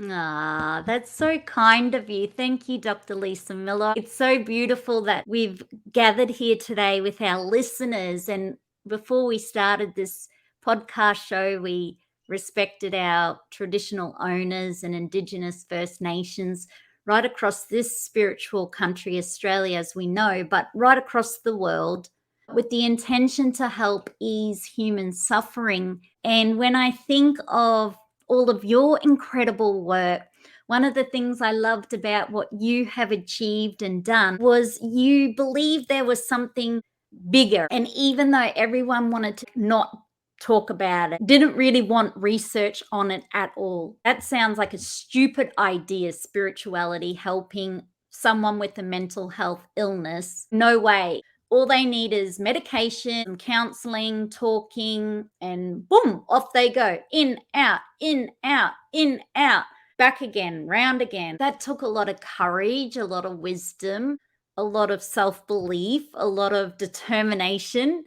Ah, that's so kind of you. Thank you, Dr. Lisa Miller. It's so beautiful that we've gathered here today with our listeners. And before we started this podcast show, we respected our traditional owners and Indigenous First Nations right across this spiritual country, Australia, as we know, but right across the world, with the intention to help ease human suffering. And when I think of all of your incredible work, one of the things I loved about what you have achieved and done was you believed there was something bigger. And even though everyone wanted to not talk about it, didn't really want research on it at all. That sounds like a stupid idea, spirituality helping someone with a mental health illness. No way. All they need is medication, some counseling, talking, and boom, off they go. In, out, in, out, in, out, back again, round again. That took a lot of courage, a lot of wisdom, a lot of self-belief, a lot of determination,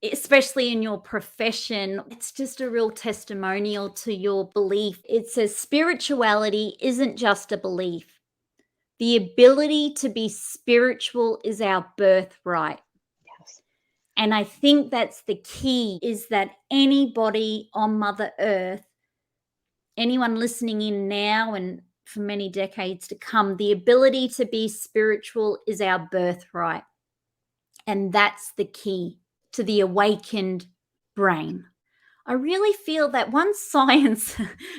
especially in your profession. It's just a real testimonial to your belief. It says spirituality isn't just a belief. The ability to be spiritual is our birthright.
Yes.
And I think that's the key, is that anybody on Mother Earth, anyone listening in now and for many decades to come, the ability to be spiritual is our birthright. And that's the key to the awakened brain. I really feel that once science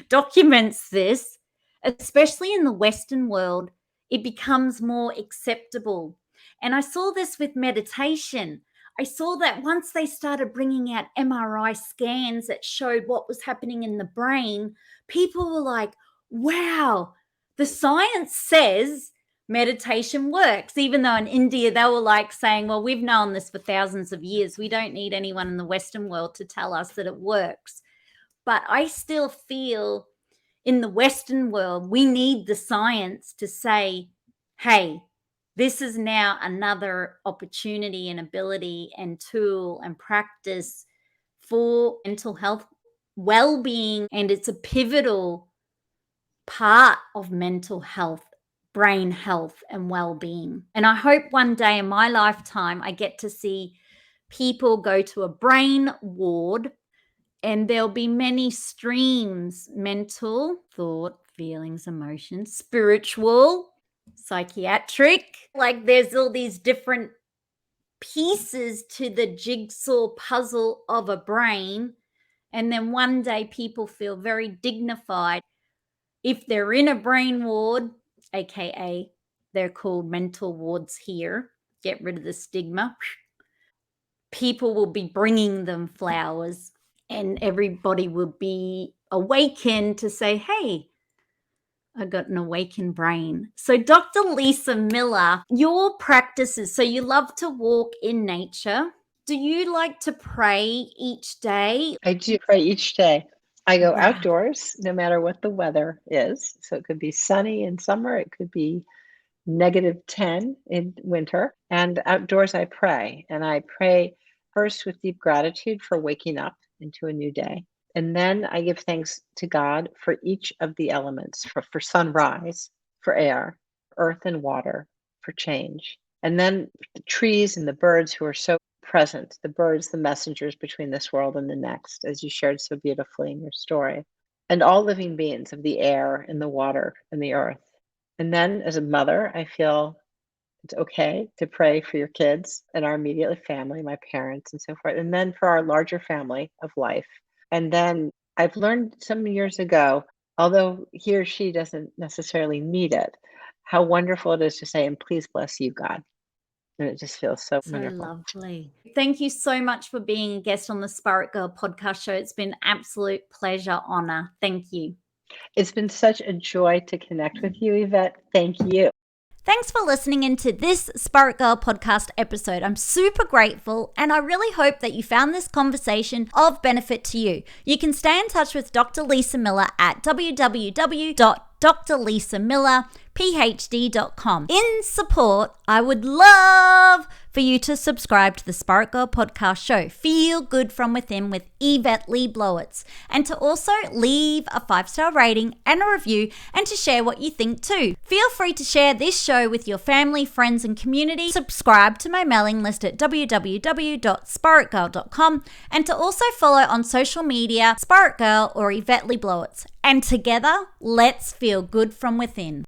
documents this, especially in the Western world, it becomes more acceptable. And I saw this with meditation. I saw that once they started bringing out MRI scans that showed what was happening in the brain, people were like, wow, the science says meditation works. Even though in India, they were like saying, well, we've known this for thousands of years. We don't need anyone in the Western world to tell us that it works. But I still feel in the Western world, we need the science to say, hey, This is now another opportunity and ability and tool and practice for mental health well-being, and it's a pivotal part of mental health, brain health, and well-being. And I hope one day in my lifetime I get to see people go to a brain ward, and there'll be many streams: mental, thought, feelings, emotions, spiritual, psychiatric. Like there's all these different pieces to the jigsaw puzzle of a brain. And then one day people feel very dignified if they're in a brain ward, aka they're called mental wards here. Get rid of the stigma. People will be bringing them flowers, and everybody will be awakened to say, hey, I got an awakened brain. So, Dr. Lisa Miller, your practices, so you love to walk in nature. Do you like to pray each day?
I do pray each day. I go
Wow.
outdoors no matter what the weather is. So it could be sunny in summer, it could be -10 in winter. And outdoors I pray. And I pray first with deep gratitude for waking up into a new day. And then I give thanks to God for each of the elements, for sunrise, for air, earth and water, for change. And then the trees and the birds who are so present, the birds, the messengers between this world and the next, as you shared so beautifully in your story. And all living beings of the air and the water and the earth. And then as a mother, I feel it's okay to pray for your kids and our immediate family, my parents and so forth. And then for our larger family of life. And then I've learned some years ago, although he or she doesn't necessarily need it, how wonderful it is to say, and please bless you, God. And it just feels so
So
wonderful.
lovely. Thank you so much for being a guest on the Spirit Girl podcast show. It's been an absolute pleasure, honor. Thank you.
It's been such a joy to connect with you, Yvette. Thank you.
Thanks for listening into this Spirit Girl podcast episode. I'm super grateful, and I really hope that you found this conversation of benefit to you. You can stay in touch with Dr. Lisa Miller at www.drlisamillerphd.com. In support, I would love for you to subscribe to the Spirit Girl podcast show, Feel Good From Within with Yvette Le Blowitz, and to also leave a 5-star rating and a review, and to share what you think too. Feel free to share this show with your family, friends, and community. Subscribe to my mailing list at www.spaitgirl.com, and to also follow on social media, Spirit Girl or Yvette Le Blowitz. And together, let's feel good from within.